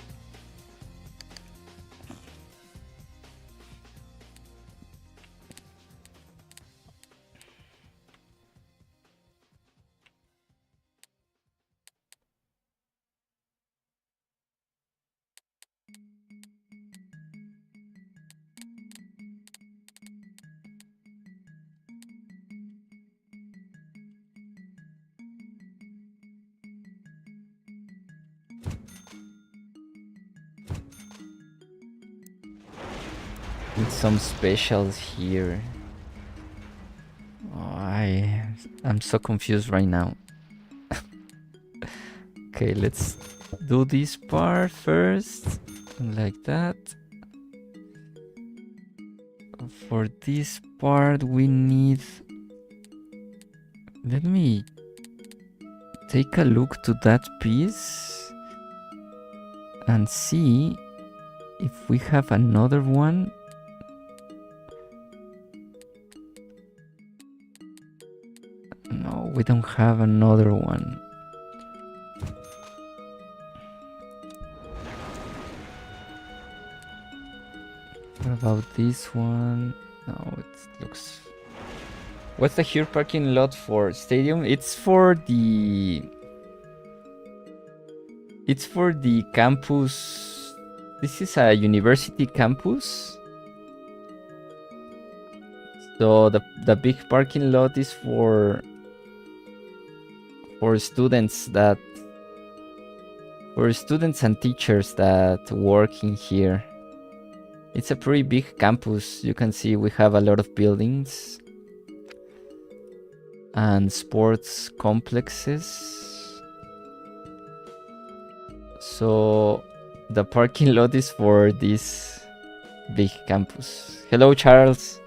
With some specials here. Oh, I'm so confused right now. Okay, let's do this part first, like that. For this part we need... Let me take a look to that piece and see if we have another one. No, we don't have another one. What about this one? No, it looks... What's the here parking lot for stadium? It's for the campus. This is a university campus. So the big parking lot is for students and teachers that work in here. It's a pretty big campus. You can see we have a lot of buildings and sports complexes. So the parking lot is for this big campus. Hello, Charles.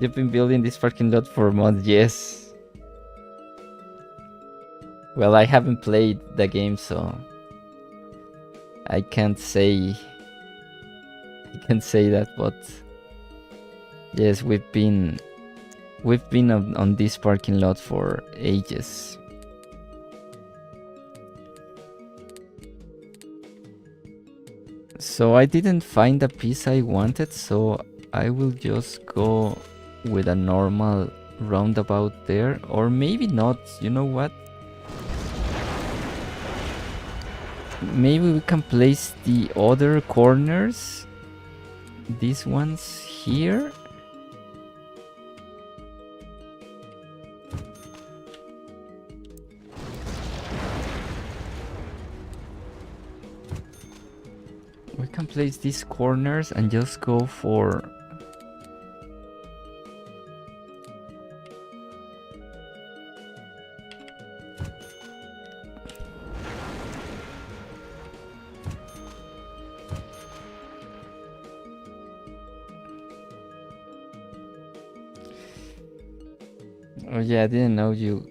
You've been building this parking lot for months. Yes. Well, I haven't played the game, so I can't say that, but yes, we've been on this parking lot for ages. So I didn't find the piece I wanted, so I will just go with a normal roundabout there, or maybe not. You know what? Maybe we can place the other corners, these ones here. We can place these corners and just go for... Oh yeah, I didn't know you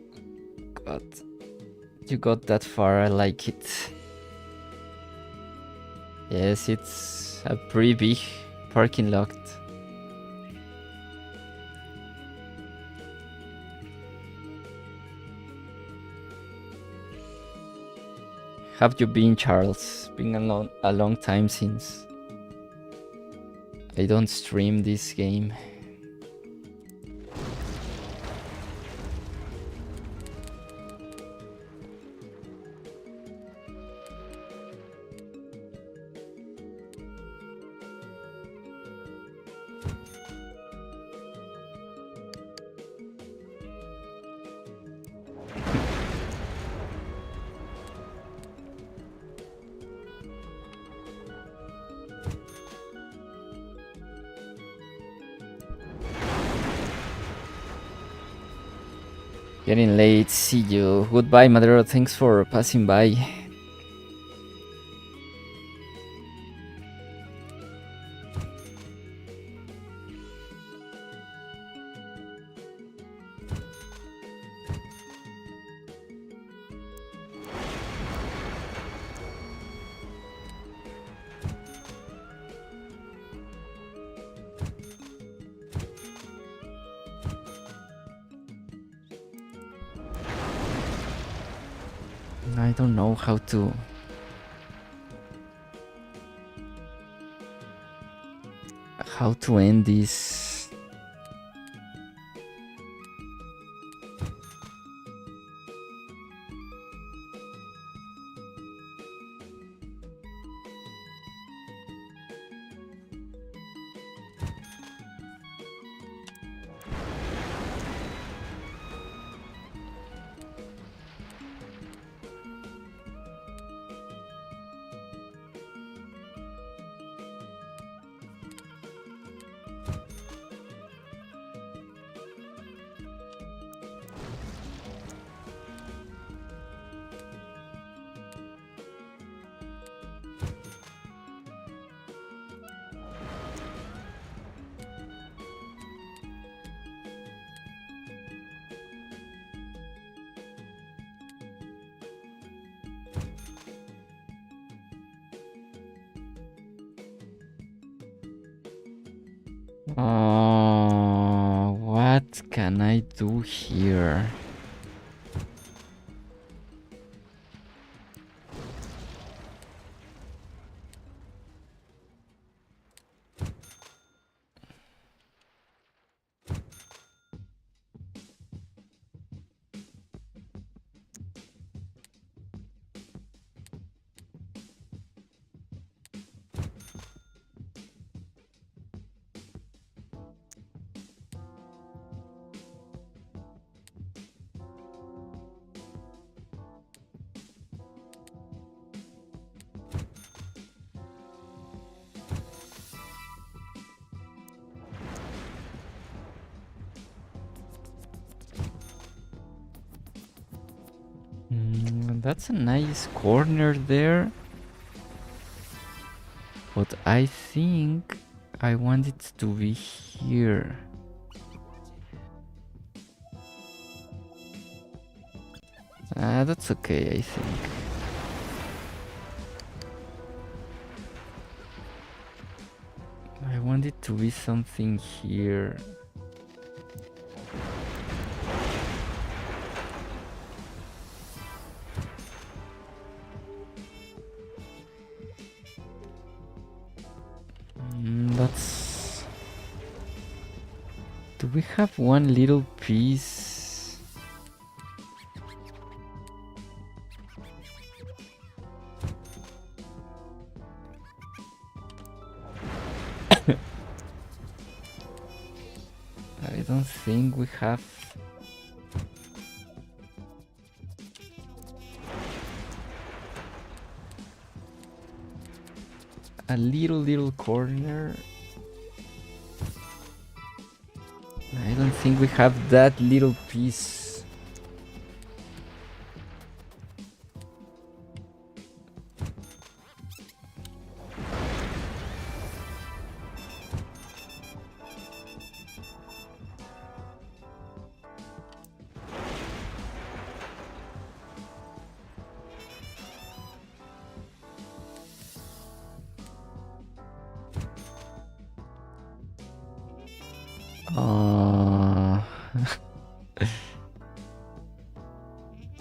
got that far. I like it. Yes, it's a pretty big parking lot. Have you been, Charles? Been a long time since I don't stream this game. Getting late. See you. Goodbye, Madero. Thanks for passing by. I don't know how to end this. What can I do here? That's a nice corner there. But I think I want it to be here. That's okay, I think. I want it to be something here. That's... Do we have one little piece? I don't think we have. A little corner. I don't think we have that little piece.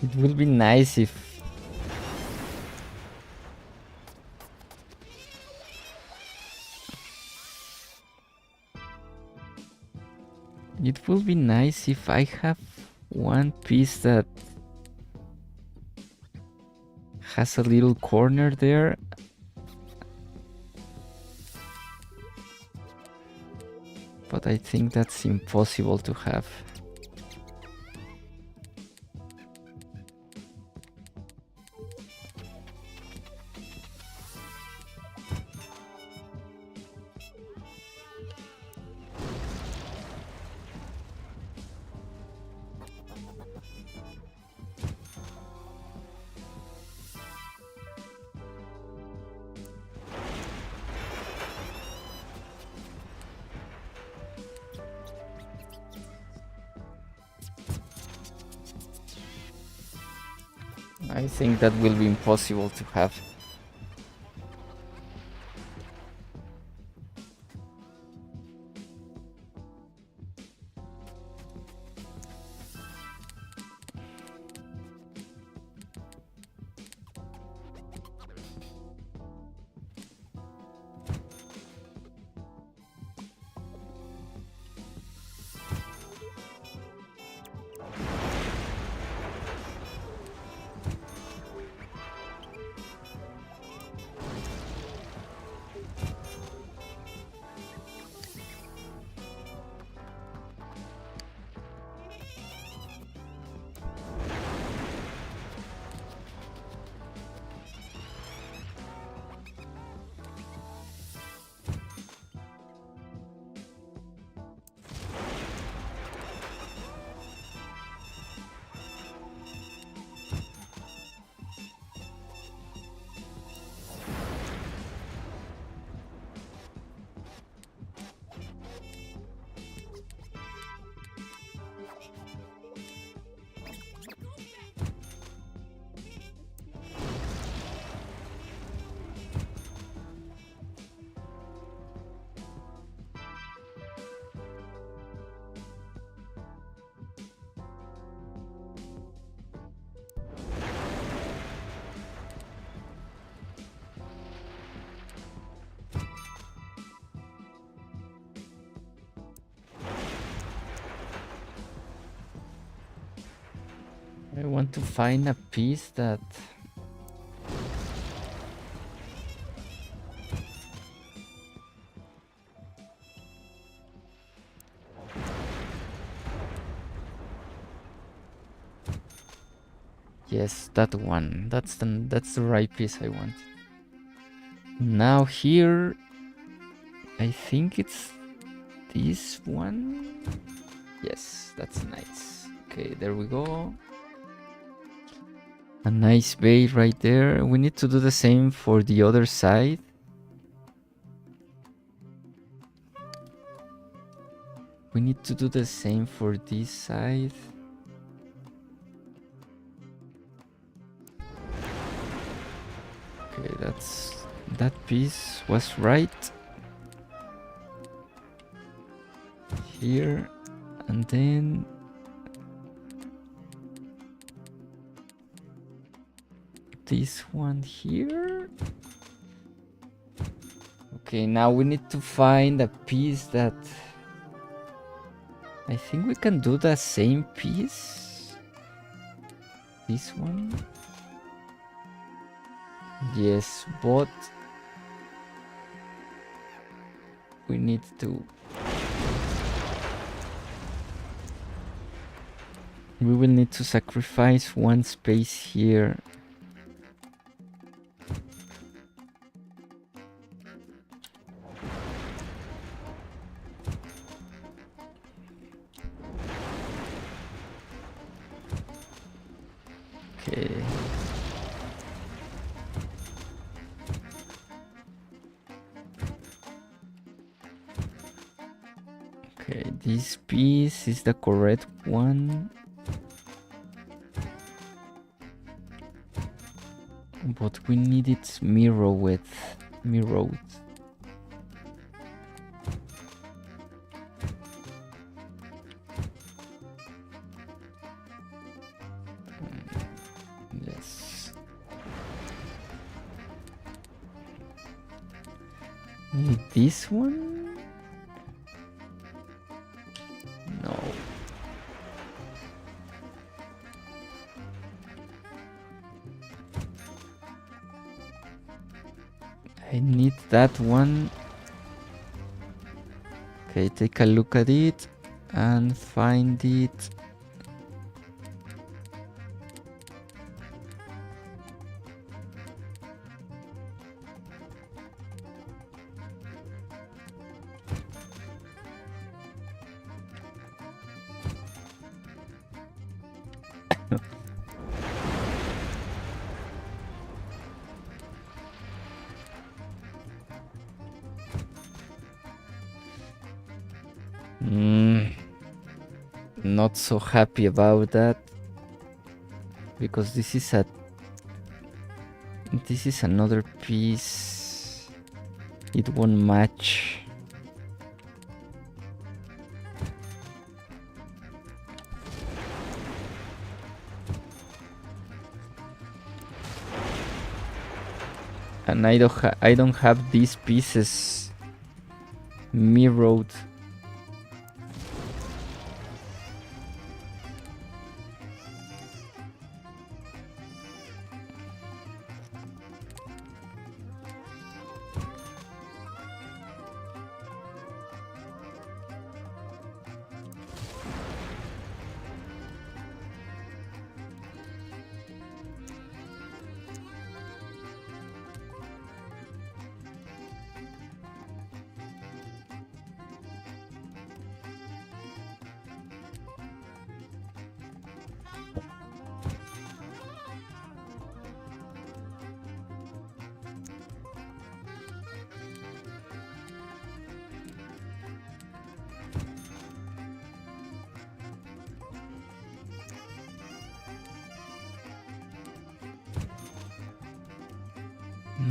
It will be nice if I have one piece that has a little corner there. But I think that's impossible to have. I think that will be impossible to have. I want to find a piece that yes, that one. That's the right piece I want. Now here I think it's this one. Yes, that's nice. Okay, there we go. A nice bait right there. We need to do the same for the other side. We need to do the same for this side. Okay, that piece was right. Here, and then this one here. Okay, now we need to find a piece that I think we can do the same piece. This one. Yes, but we need to. We will need to sacrifice one space here. Okay. Okay, this piece is the correct one. But we need its mirror width. Mirrored. Yes. Need this one? No. I need that one. Okay, take a look at it and find it. Not so happy about that, because this is a And this is another piece. It won't match. And I don't have these pieces mirrored.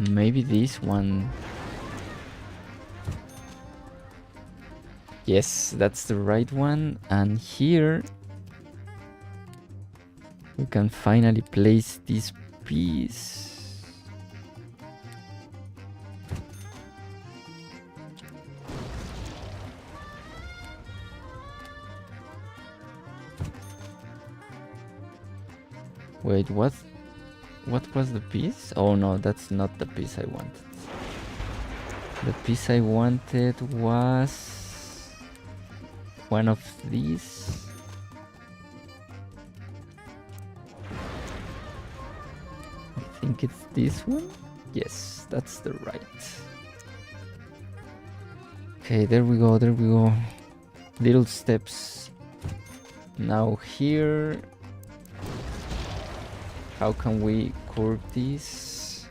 Maybe this one. Yes, that's the right one. And here we can finally place this piece. Wait, what? What was the piece? Oh no, that's not the piece I wanted. The piece I wanted was one of these. I think it's this one. Yes, that's the right. Okay, there we go, there we go. Little steps. Now here. How can we curve this?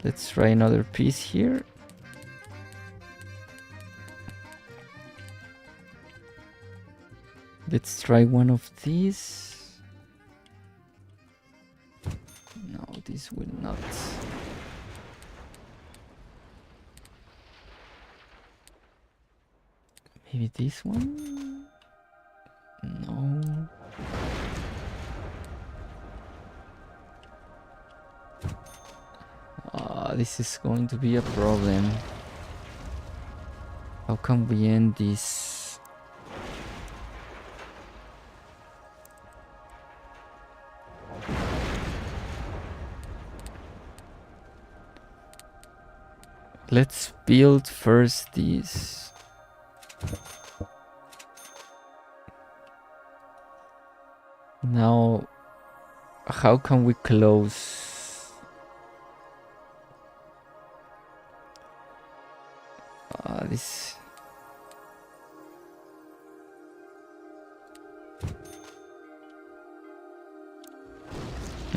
Let's try another piece here. Let's try one of these. No, this will not. Maybe this one? No. This is going to be a problem. How can we end this? Let's build first this. Now, how can we close? This.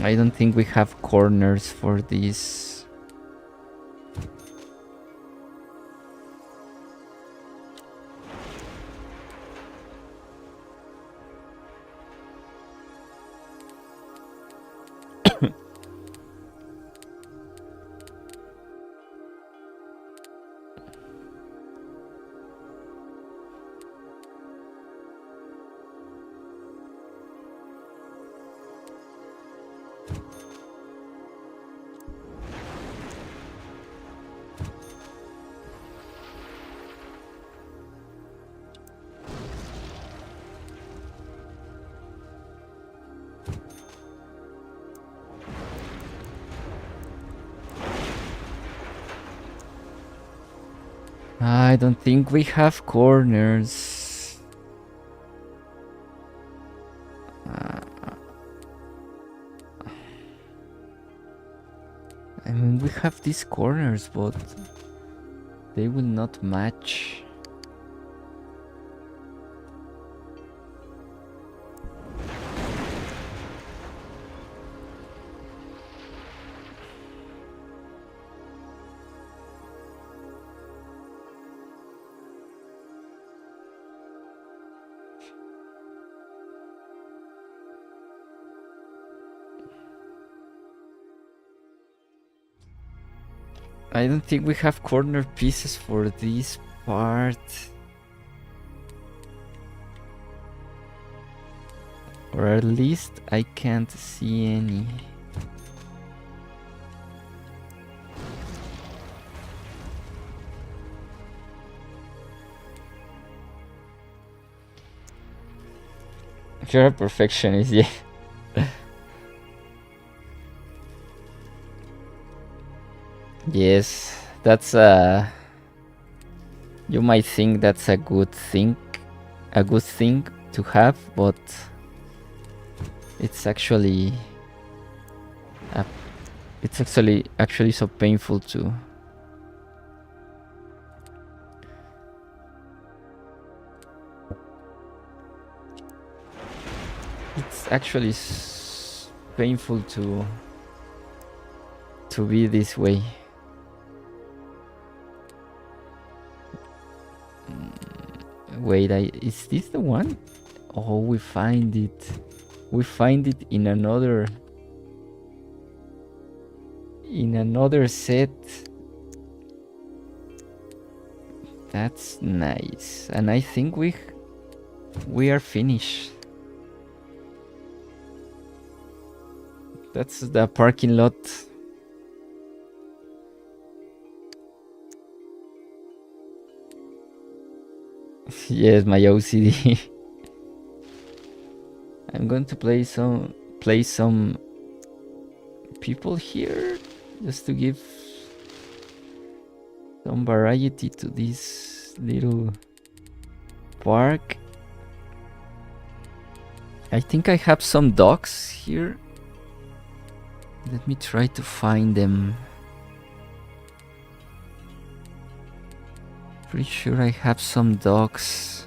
I don't think we have corners for this. I don't think we have corners. I mean, we have these corners, but they will not match. I don't think we have corner pieces for this part. Or at least I can't see any. You're a perfectionist, yeah. Yes, that's you might think that's a good thing to have, but it's actually actually so painful to. It's actually painful to be this way. Wait, is this the one? Oh, we find it. We find it in another set. That's nice. And I think we are finished. That's the parking lot. Yes, my OCD. I'm going to play some people here just to give some variety to this little park. I think I have some dogs here. Let me try to find them. Pretty sure I have some dogs.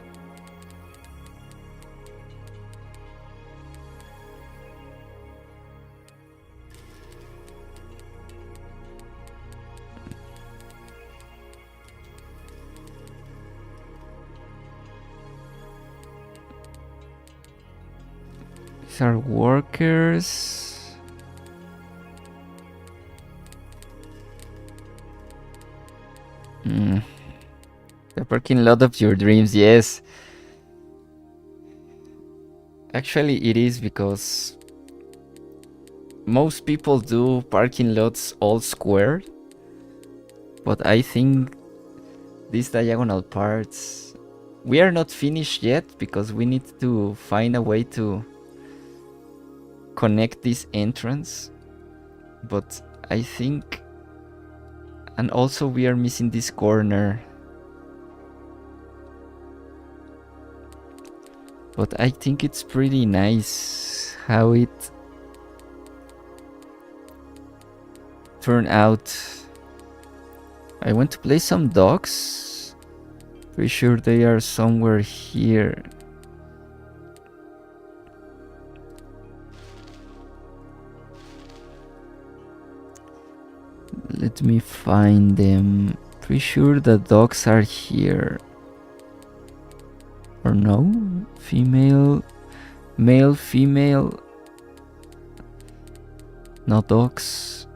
These are workers. The parking lot of your dreams, yes. Actually, it is because most people do parking lots all square, but I think these diagonal parts, we are not finished yet because we need to find a way to connect this entrance. But I think, and also we are missing this corner. But I think it's pretty nice how it turned out. I want to play some dogs. Pretty sure they are somewhere here. Let me find them. Pretty sure the dogs are here. Or no? Female, male, female. No dogs.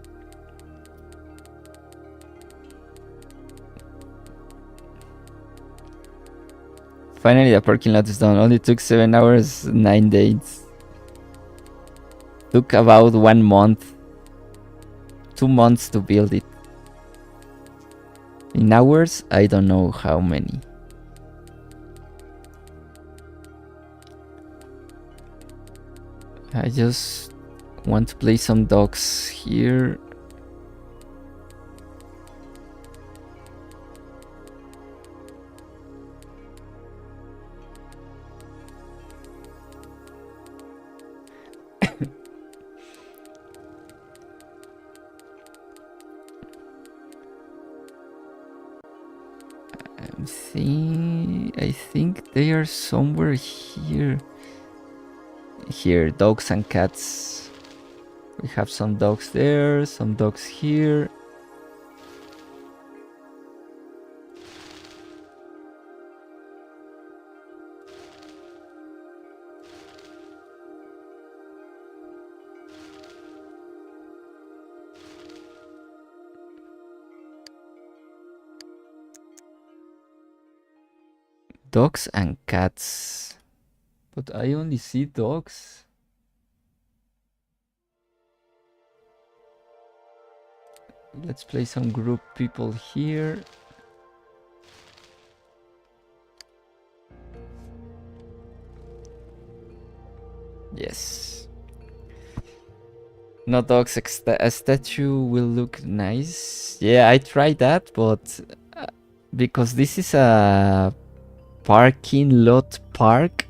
Finally, the parking lot is done. Only took 7 hours, 9 days. Took about 1 month. 2 months to build it. In hours, I don't know how many. I just want to play some dogs here. I think they are somewhere here. Here, dogs and cats. We have some dogs there, some dogs here. Dogs and cats. But I only see dogs. Let's play some group people here. Yes. No dogs. A statue will look nice. Yeah, I tried that, but because this is a parking lot park,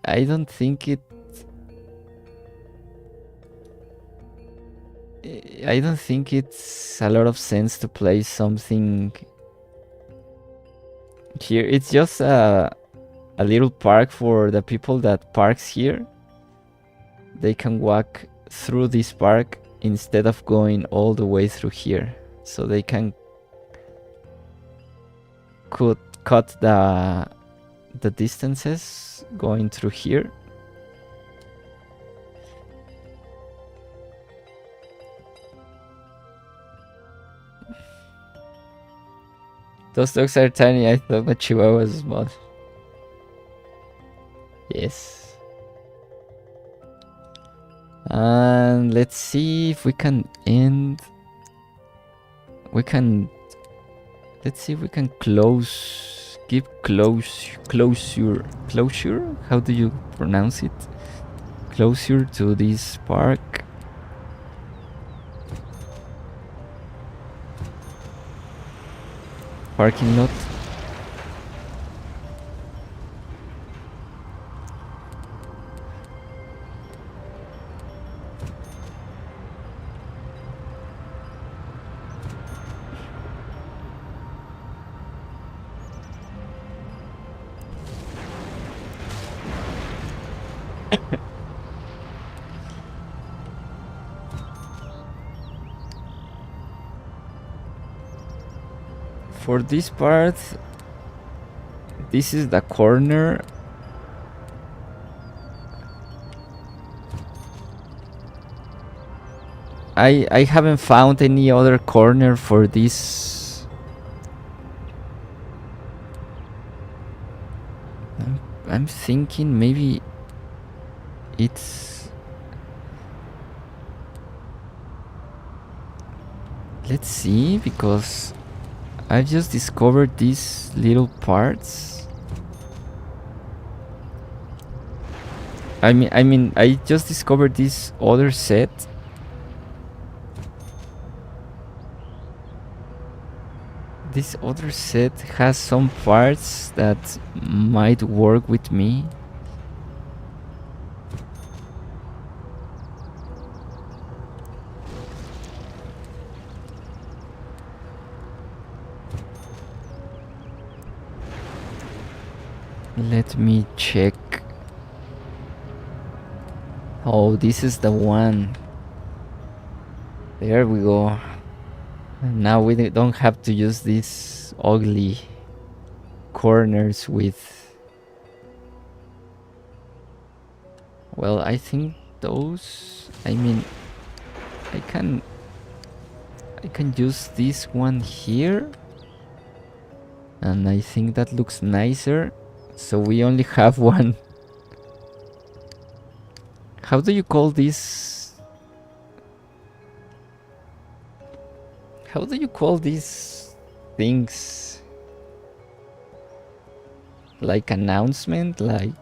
I don't think it. I don't think it's a lot of sense to play something here. It's just a little park for the people that parks here. They can walk through this park instead of going all the way through here. So they can cut the distances going through here. Those dogs are tiny. I thought the Chihuahua was small. Yes. And let's see if we can end. Let's see if we can give closure. How do you pronounce it? Closure to this park. Parking lot. For this part, this is the corner. I haven't found any other corner for this. I'm thinking maybe it's. Let's see, because I've just discovered these little parts. I mean, I just discovered this other set. This other set has some parts that might work with me. Let me check. Oh, this is the one. There we go. And now we don't have to use these ugly corners with... Well, I think those... I mean, I can use this one here. And I think that looks nicer. So we only have one. How do you call this? How do you call these things? Like announcement? Like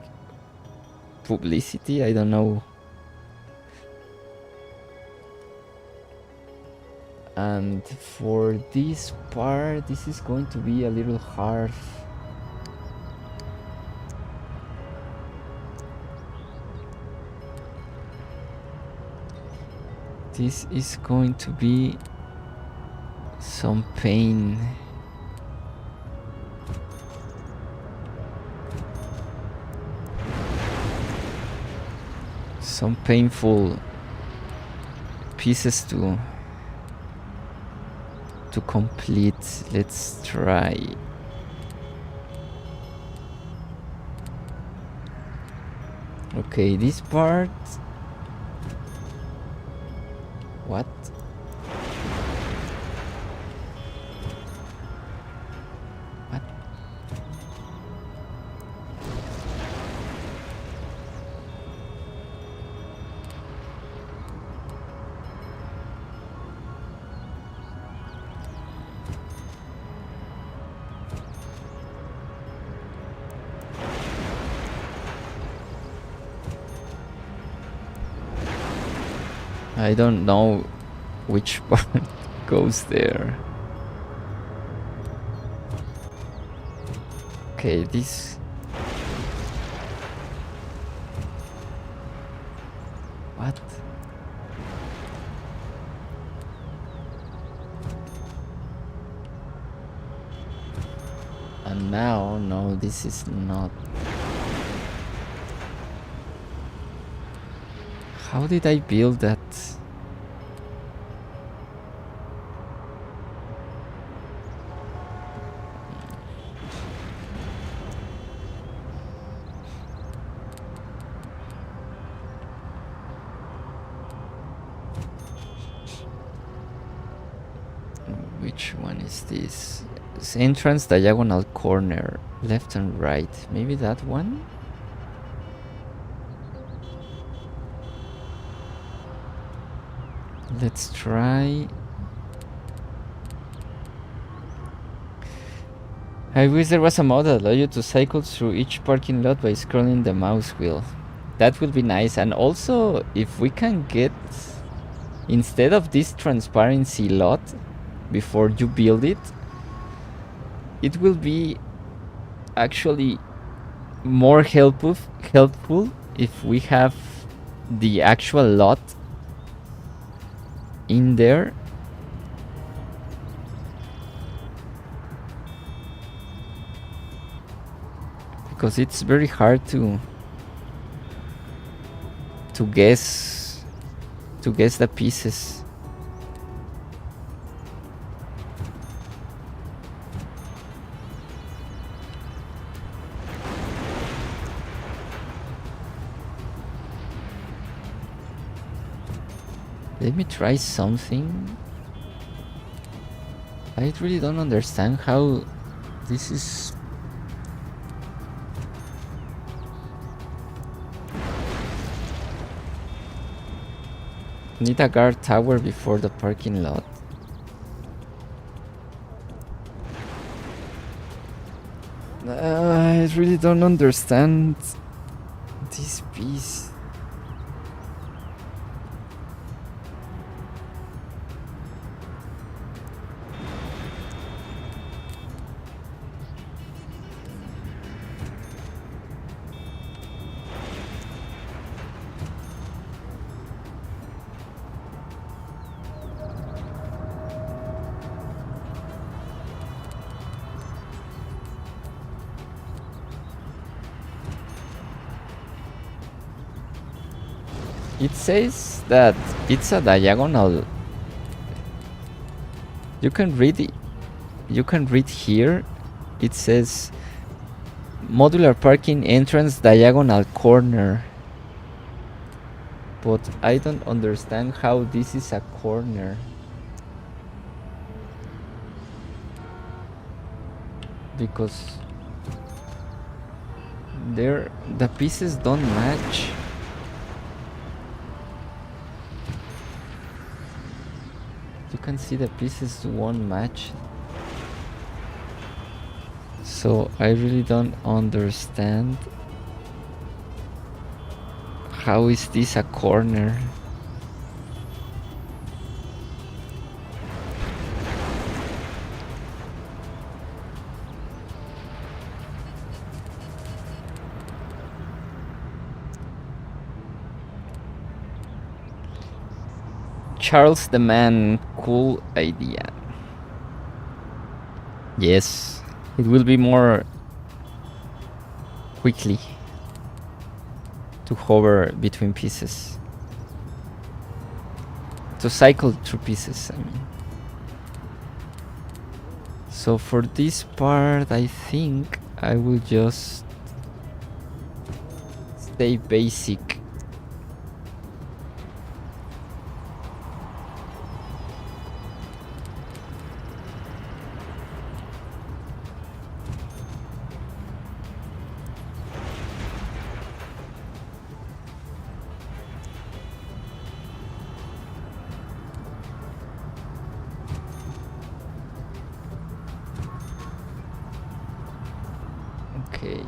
publicity? I don't know. And for this part, this is going to be a little hard. This is going to be some pain. Some painful pieces to complete. Let's try. Okay, this part. What? What? I don't know which part goes there. Okay, this... What? And now, no, this is not... How did I build that? Which one is this? It's entrance diagonal corner, left and right. Maybe that one? Let's try. I wish there was a mod that allows you to cycle through each parking lot by scrolling the mouse wheel. That would be nice. And also, if we can get, instead of this transparency lot before you build it, it will be actually more helpful if we have the actual lot in there. Because it's very hard to guess the pieces. Let me try something. I really don't understand how this is. Need a guard tower before the parking lot. I really don't understand this piece. It says that it's a diagonal. You can read it. You can read here. It says modular parking entrance diagonal corner. But I don't understand how this is a corner. Because the pieces don't match. You can see the pieces won't match. So I really don't understand how is this a corner. Charles the Man, cool idea. Yes, it will be more quickly to hover between pieces. To cycle through pieces, I mean. So for this part, I think I will just stay basic. Okay.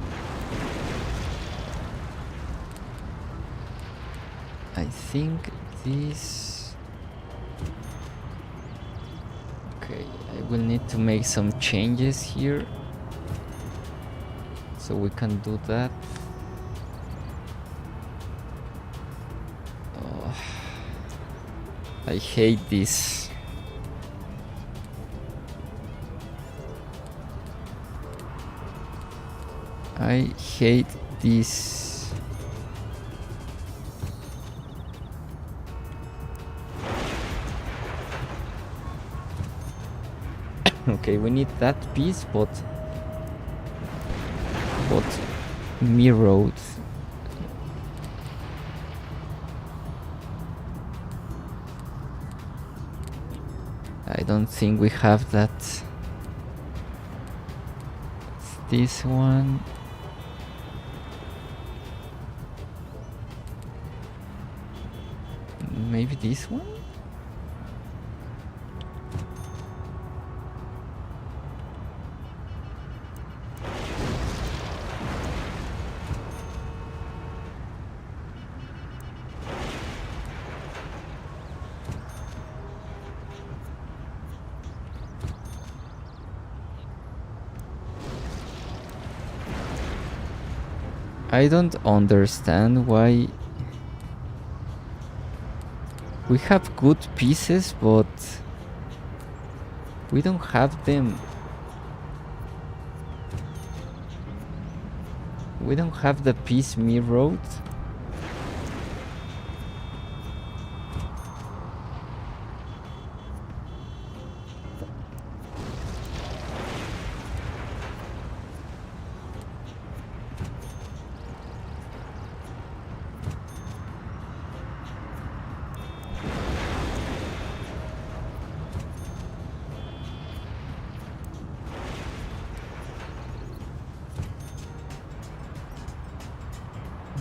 I think this... Okay, I will need to make some changes here so we can do that. Oh, I hate this. I hate this. Okay, we need that piece, but mirrored. I don't think we have that. It's this one. Maybe this one? I don't understand why we have good pieces, but we don't have them. We don't have the piece mirrored.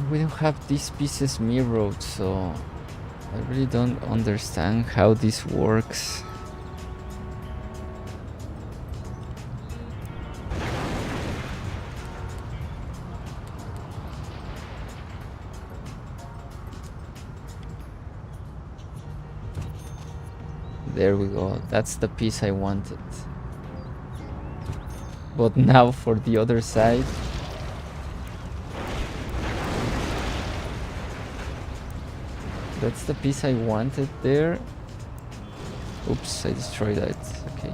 We don't have these pieces mirrored, so I really don't understand how this works. There we go. That's the piece I wanted. But now for the other side. That's the piece I wanted there. Oops, I destroyed that. Okay.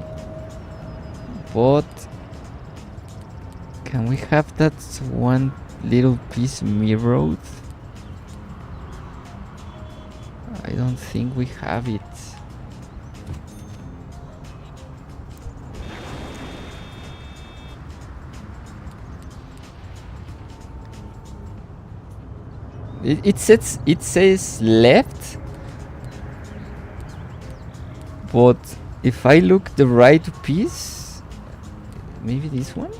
But can we have that one little piece mirrored? I don't think we have it. It says left, but if I look the right piece, maybe this one?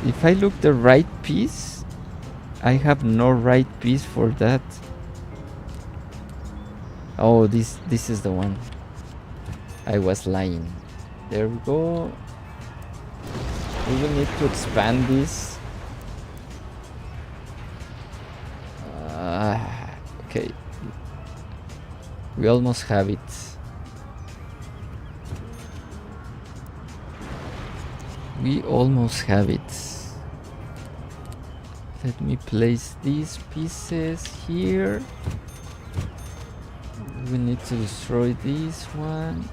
If I look the right piece, I have no right piece for that. Oh, this is the one. I was lying. There we go. We will need to expand this. Okay. We almost have it. We almost have it. Let me place these pieces here. We need to destroy this one.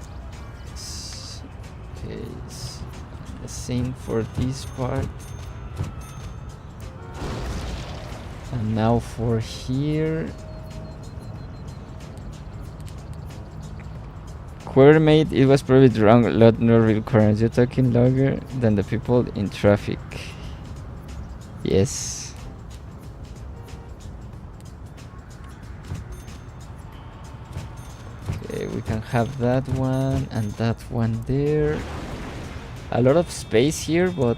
Okay. The same for this part. And now for here. Whoever made it was probably wrong. Lot no real currents. You're talking longer than the people in traffic. Yes. Okay, we can have that one and that one there. A lot of space here, but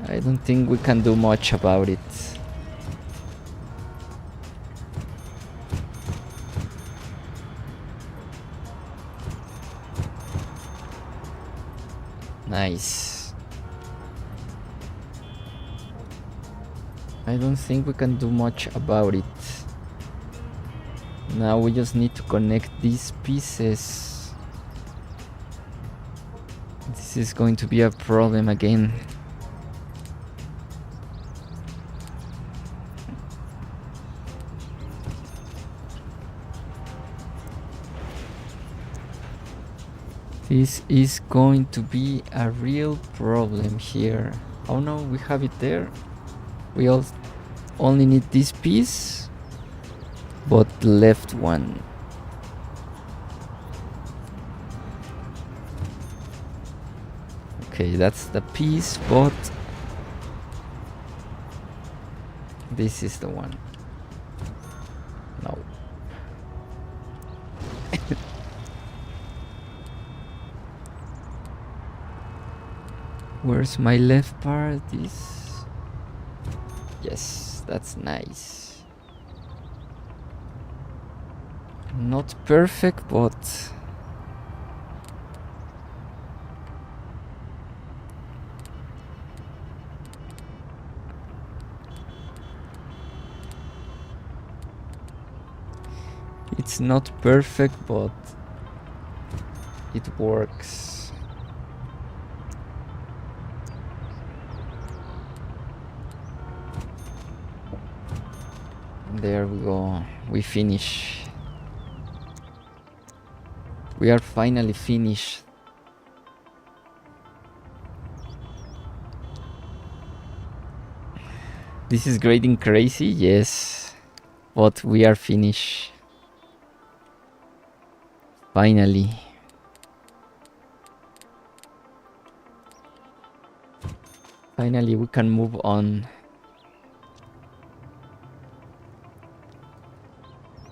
I don't think we can do much about it. Nice. I don't think we can do much about it. Now we just need to connect these pieces. This is going to be a problem again. This is going to be a real problem here. Oh no, we have it there. We only need this piece, but the left one. Okay, that's the piece, but this is the one. No. Where's my left part? This. Yes, that's nice. Not perfect, but it's not perfect, but it works. There we go. We finish. We are finally finished. This is grading crazy, yes, but we are finished. Finally. Finally, we can move on.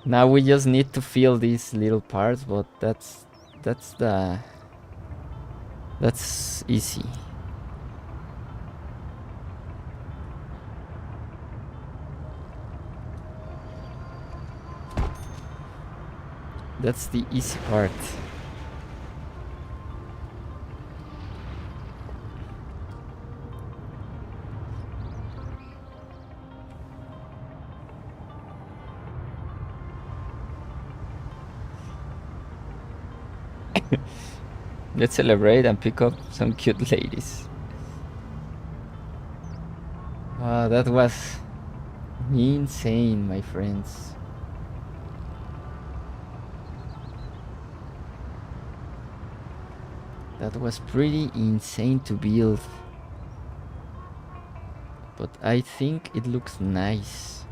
Now we just need to fill these little parts, but that's easy. That's the easy part. Let's celebrate and pick up some cute ladies. Wow, that was insane, my friends. That was pretty insane to build. But I think it looks nice.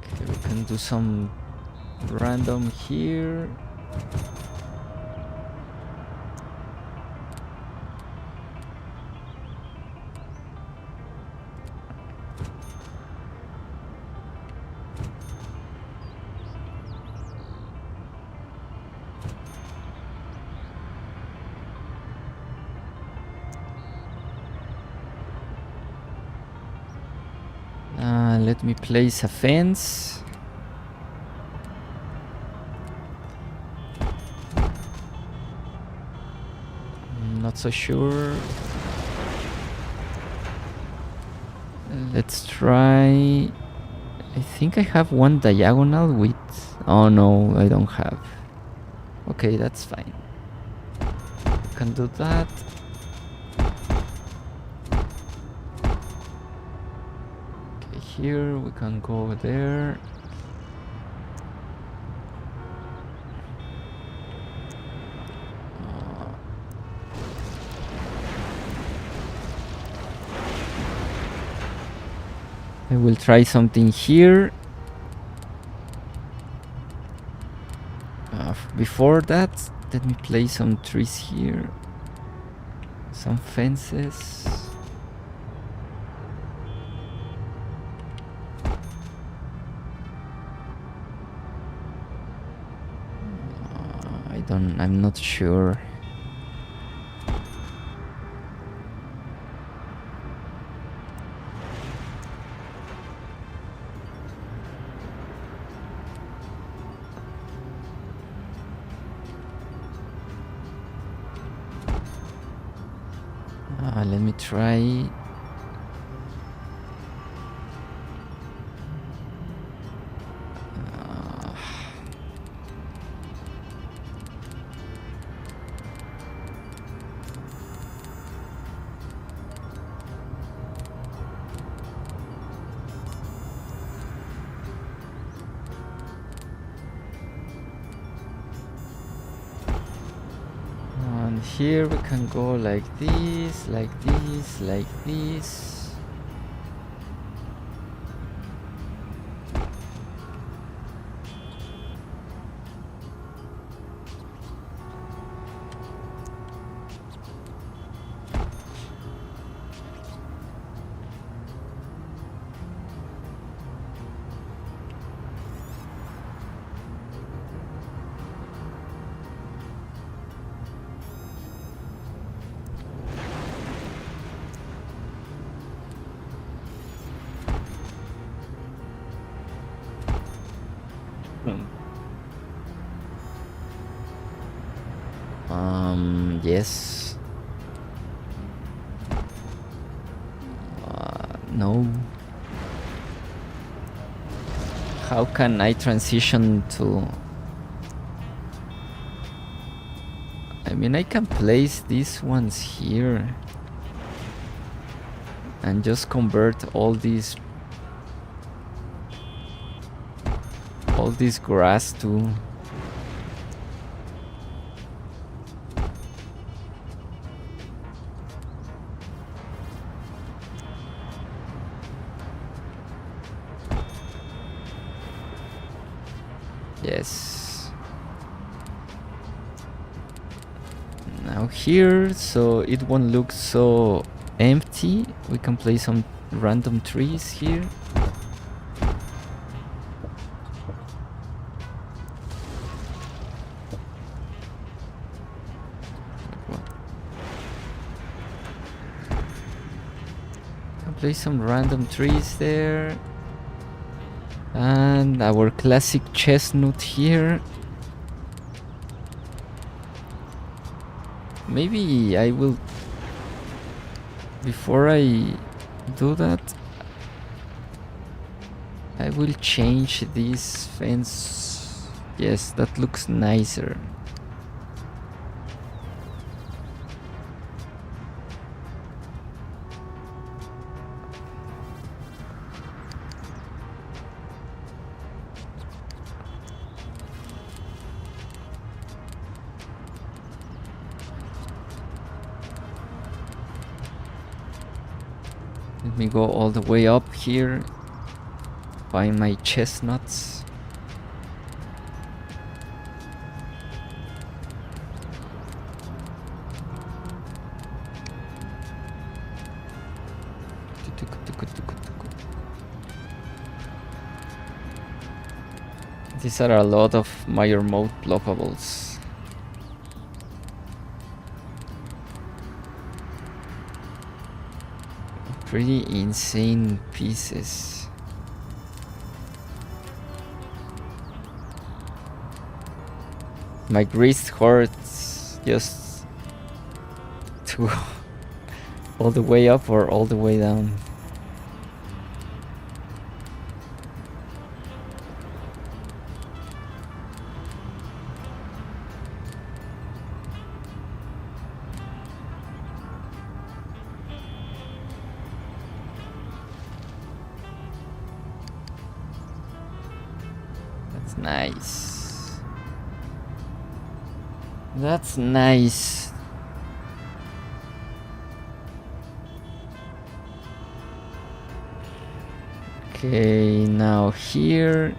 Okay, we can do some random here. Let me place a fence. Not so sure. Let's try. I think I have one diagonal with. Oh no, I don't have. Okay, that's fine. I can do that. Here we can go there. I will try something here. Before that, let me place some trees here, some fences. I'm not sure. Let me try here we can go like this, like this, like this. Yes. No. How can I transition to... I mean, I can place these ones here and just convert all this grass to... Yes. Now here, so it won't look so empty, we can place some random trees here. Place some random trees there. And our classic chestnut here. Maybe I will... Before I do that, I will change this fence. Yes, that looks nicer. Let me go all the way up here, find my chestnuts. These are a lot of Meyer mode blockables. Pretty insane pieces. My wrist hurts just to all the way up or all the way down. Nice. That's nice. Okay, now here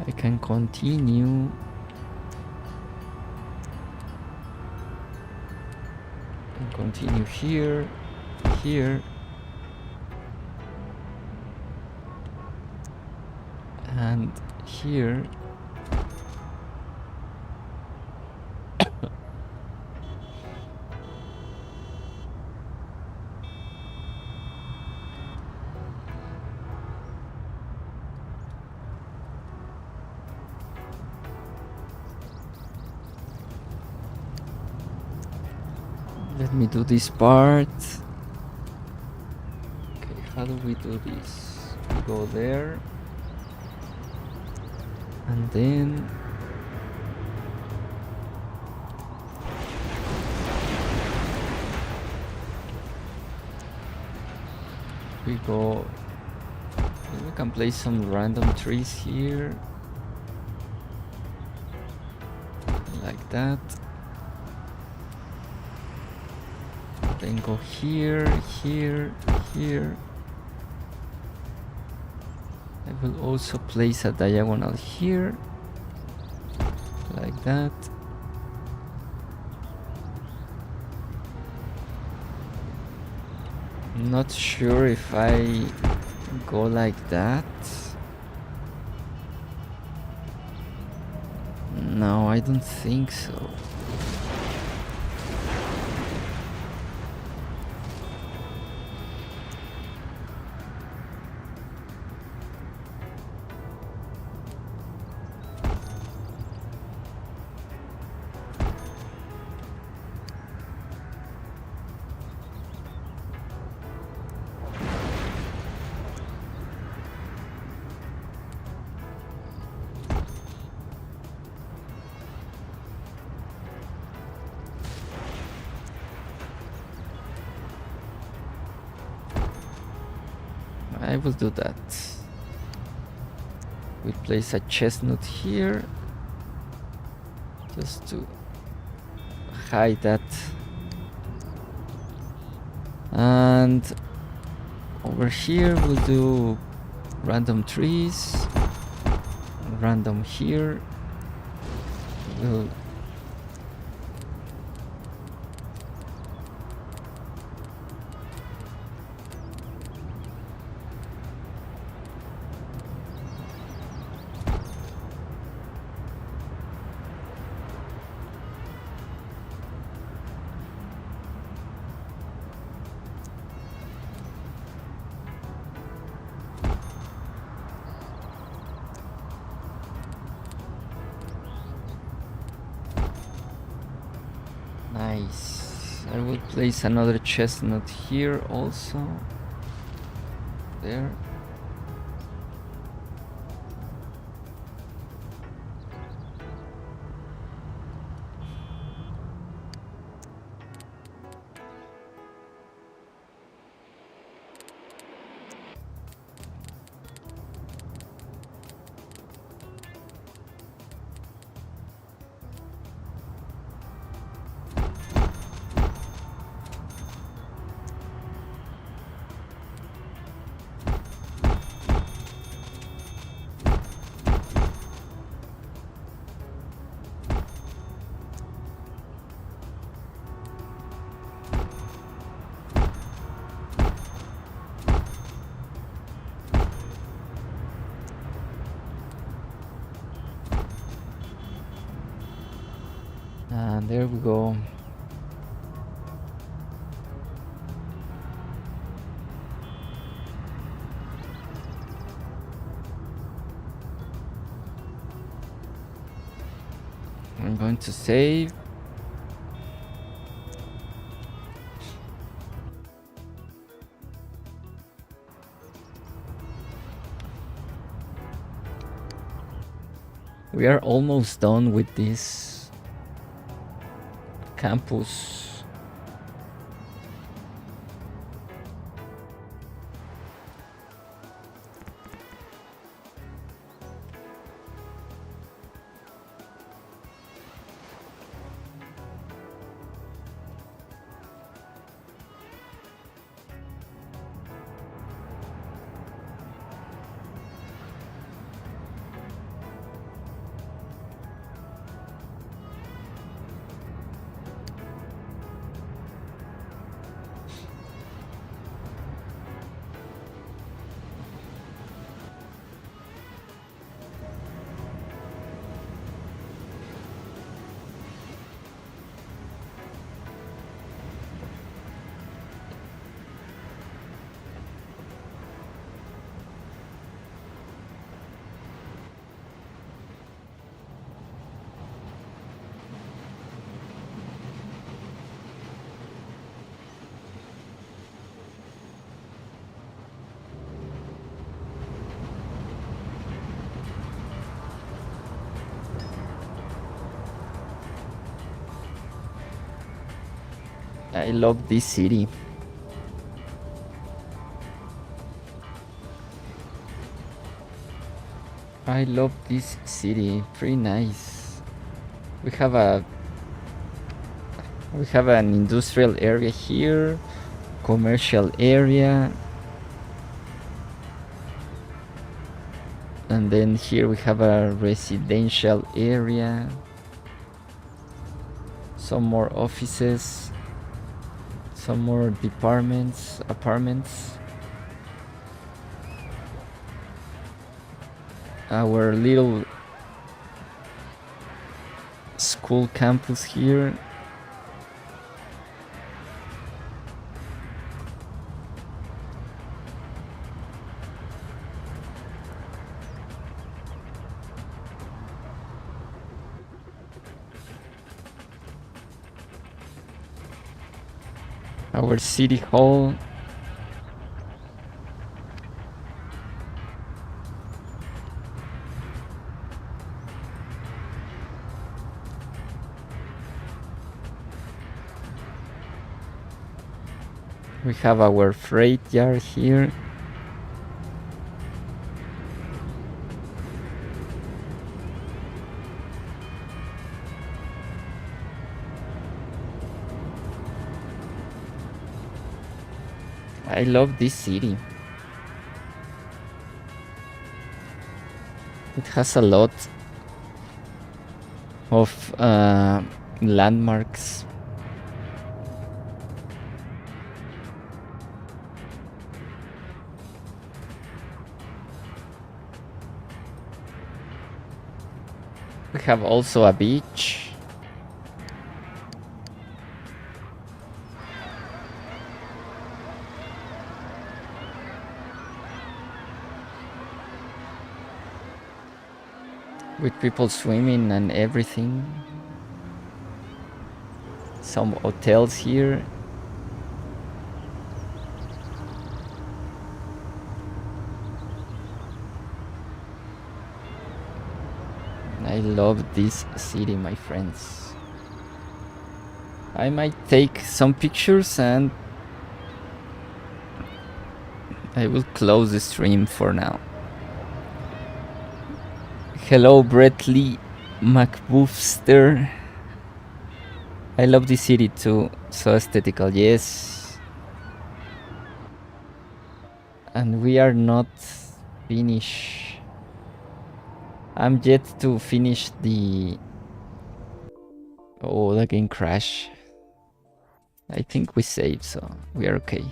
I can continue. And continue here, here. And here. Let me do this part. Okay, how do we do this? We go there. And then we go, we can place some random trees here like that. Then go here, here, here. I will also place a diagonal here, like that. Not sure if I go like that. No, I don't think so. I will do that. We place a chestnut here just to hide that. And over here we'll do random trees, random here. We'll nice. I will place another chestnut here also. There. And there we go. I'm going to save. We are almost done with this campus. I love this city. I love this city. Pretty nice. We have an industrial area here, commercial area, and then here we have a residential area, some more offices, some more apartments. Our little school campus here. Our city hall. We have our freight yard here. I love this city. It has a lot of landmarks. We have also a beach. With people swimming and everything. Some hotels here. I love this city, my friends. I might take some pictures and I will close the stream for now. Hello, Brett Lee McBoofster. I love this city too. So aesthetical, yes. And we are not finished. I'm yet to finish the... Oh, the game crash. I think we saved, so we are okay.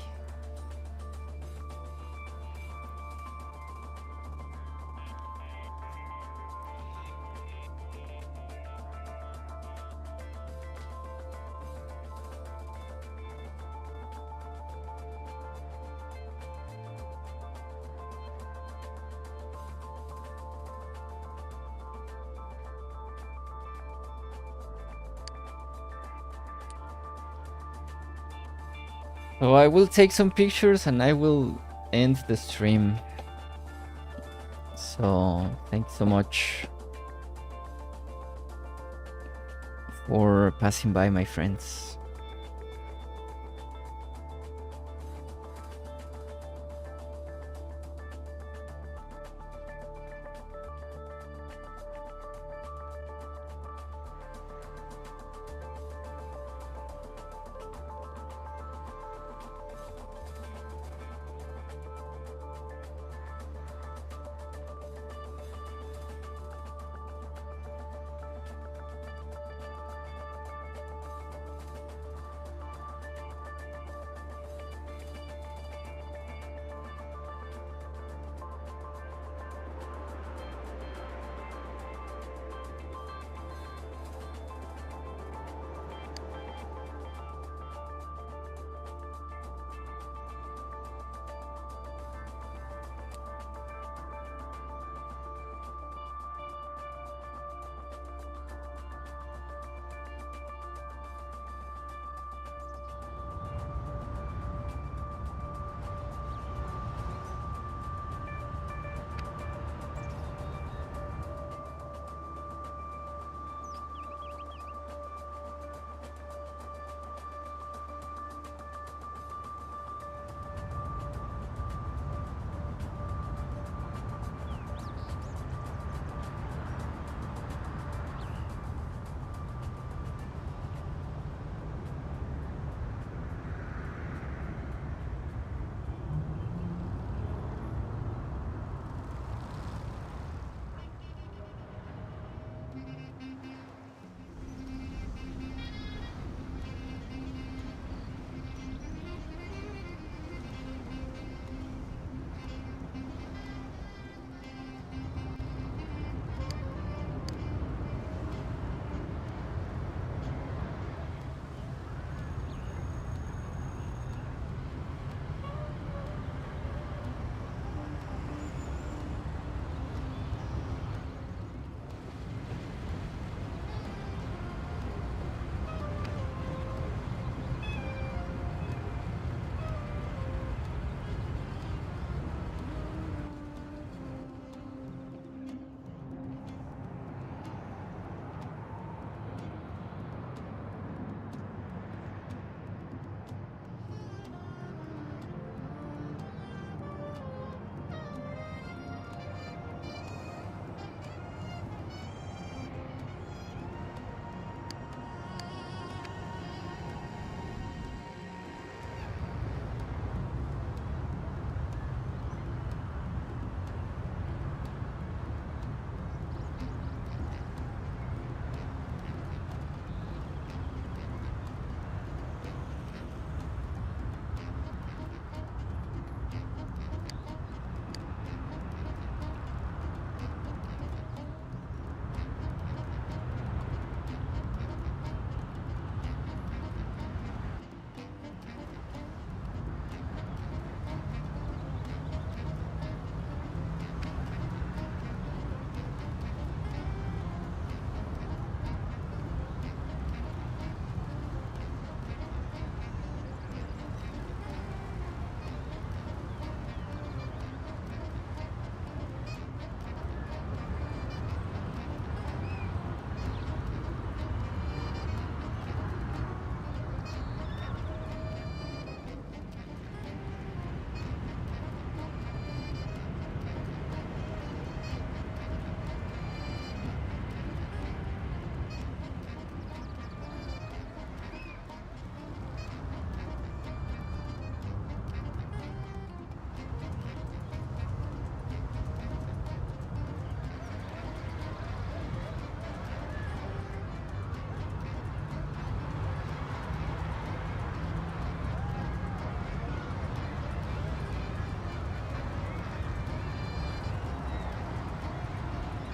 So I will take some pictures and I will end the stream. So thanks so much for passing by, my friends.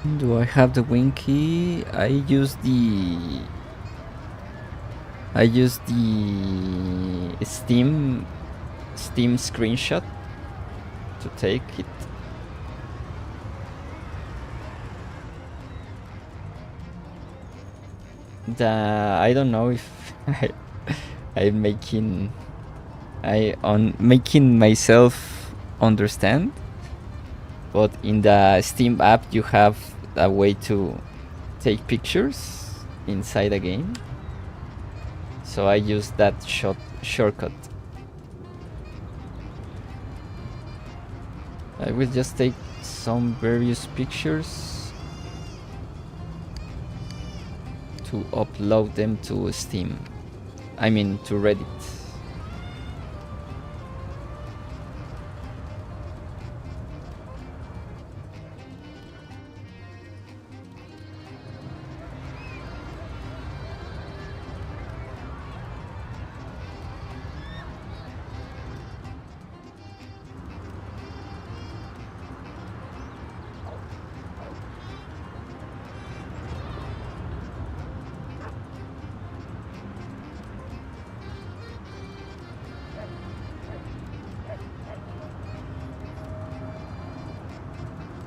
Do I have the win key? I use the Steam screenshot to take it. I don't know if I'm making making myself understand, but in the Steam app you have a way to take pictures inside a game, so I use that shortcut. I will just take some various pictures to upload them to Steam. I mean to Reddit.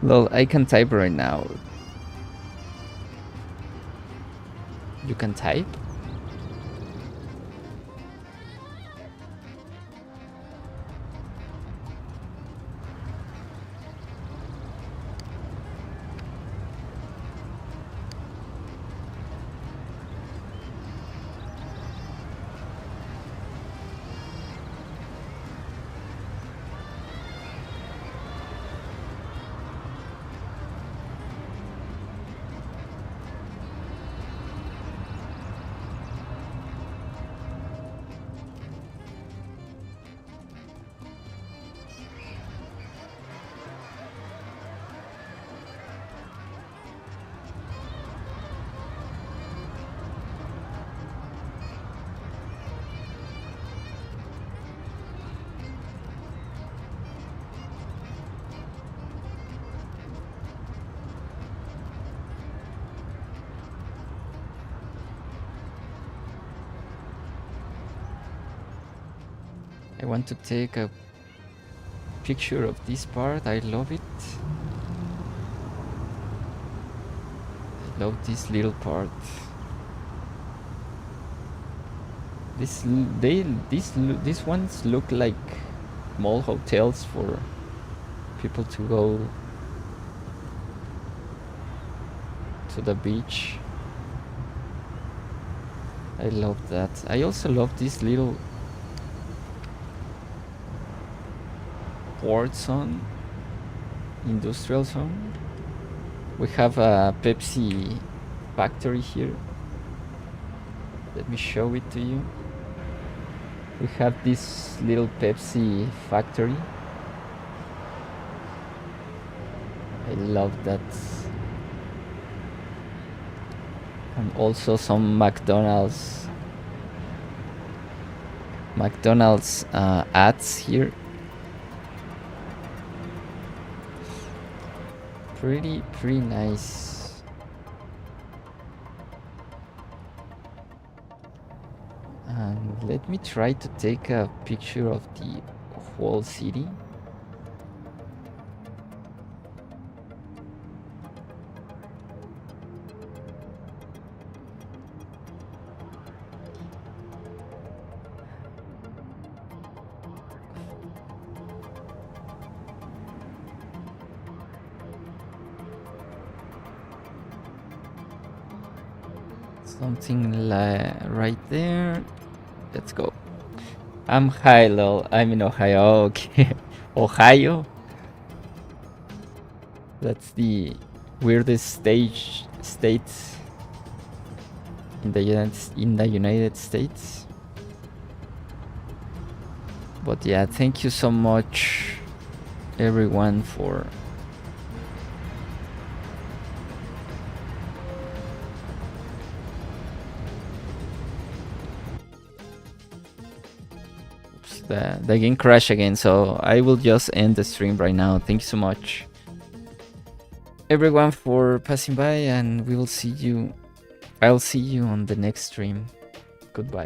Well, I can type right now. You can type? I want to take a picture of this part. I love it. I love this little part. These ones look like small hotels for people to go to the beach. I love that. I also love this little port zone, industrial zone. We have a Pepsi factory here. Let me show it to you. We have this little Pepsi factory. I love that. And also some McDonald's ads here. Pretty nice. And let me try to take a picture of the whole city. Something like right there. Let's go. I'm high, lol. I'm in Ohio. Okay. Ohio? That's the weirdest state in the United States. But yeah, thank you so much, everyone, for the game crashed again, so I will just end the stream right now. Thank you so much. everyone for passing by, and we will see you. I'll see you on the next stream. Goodbye.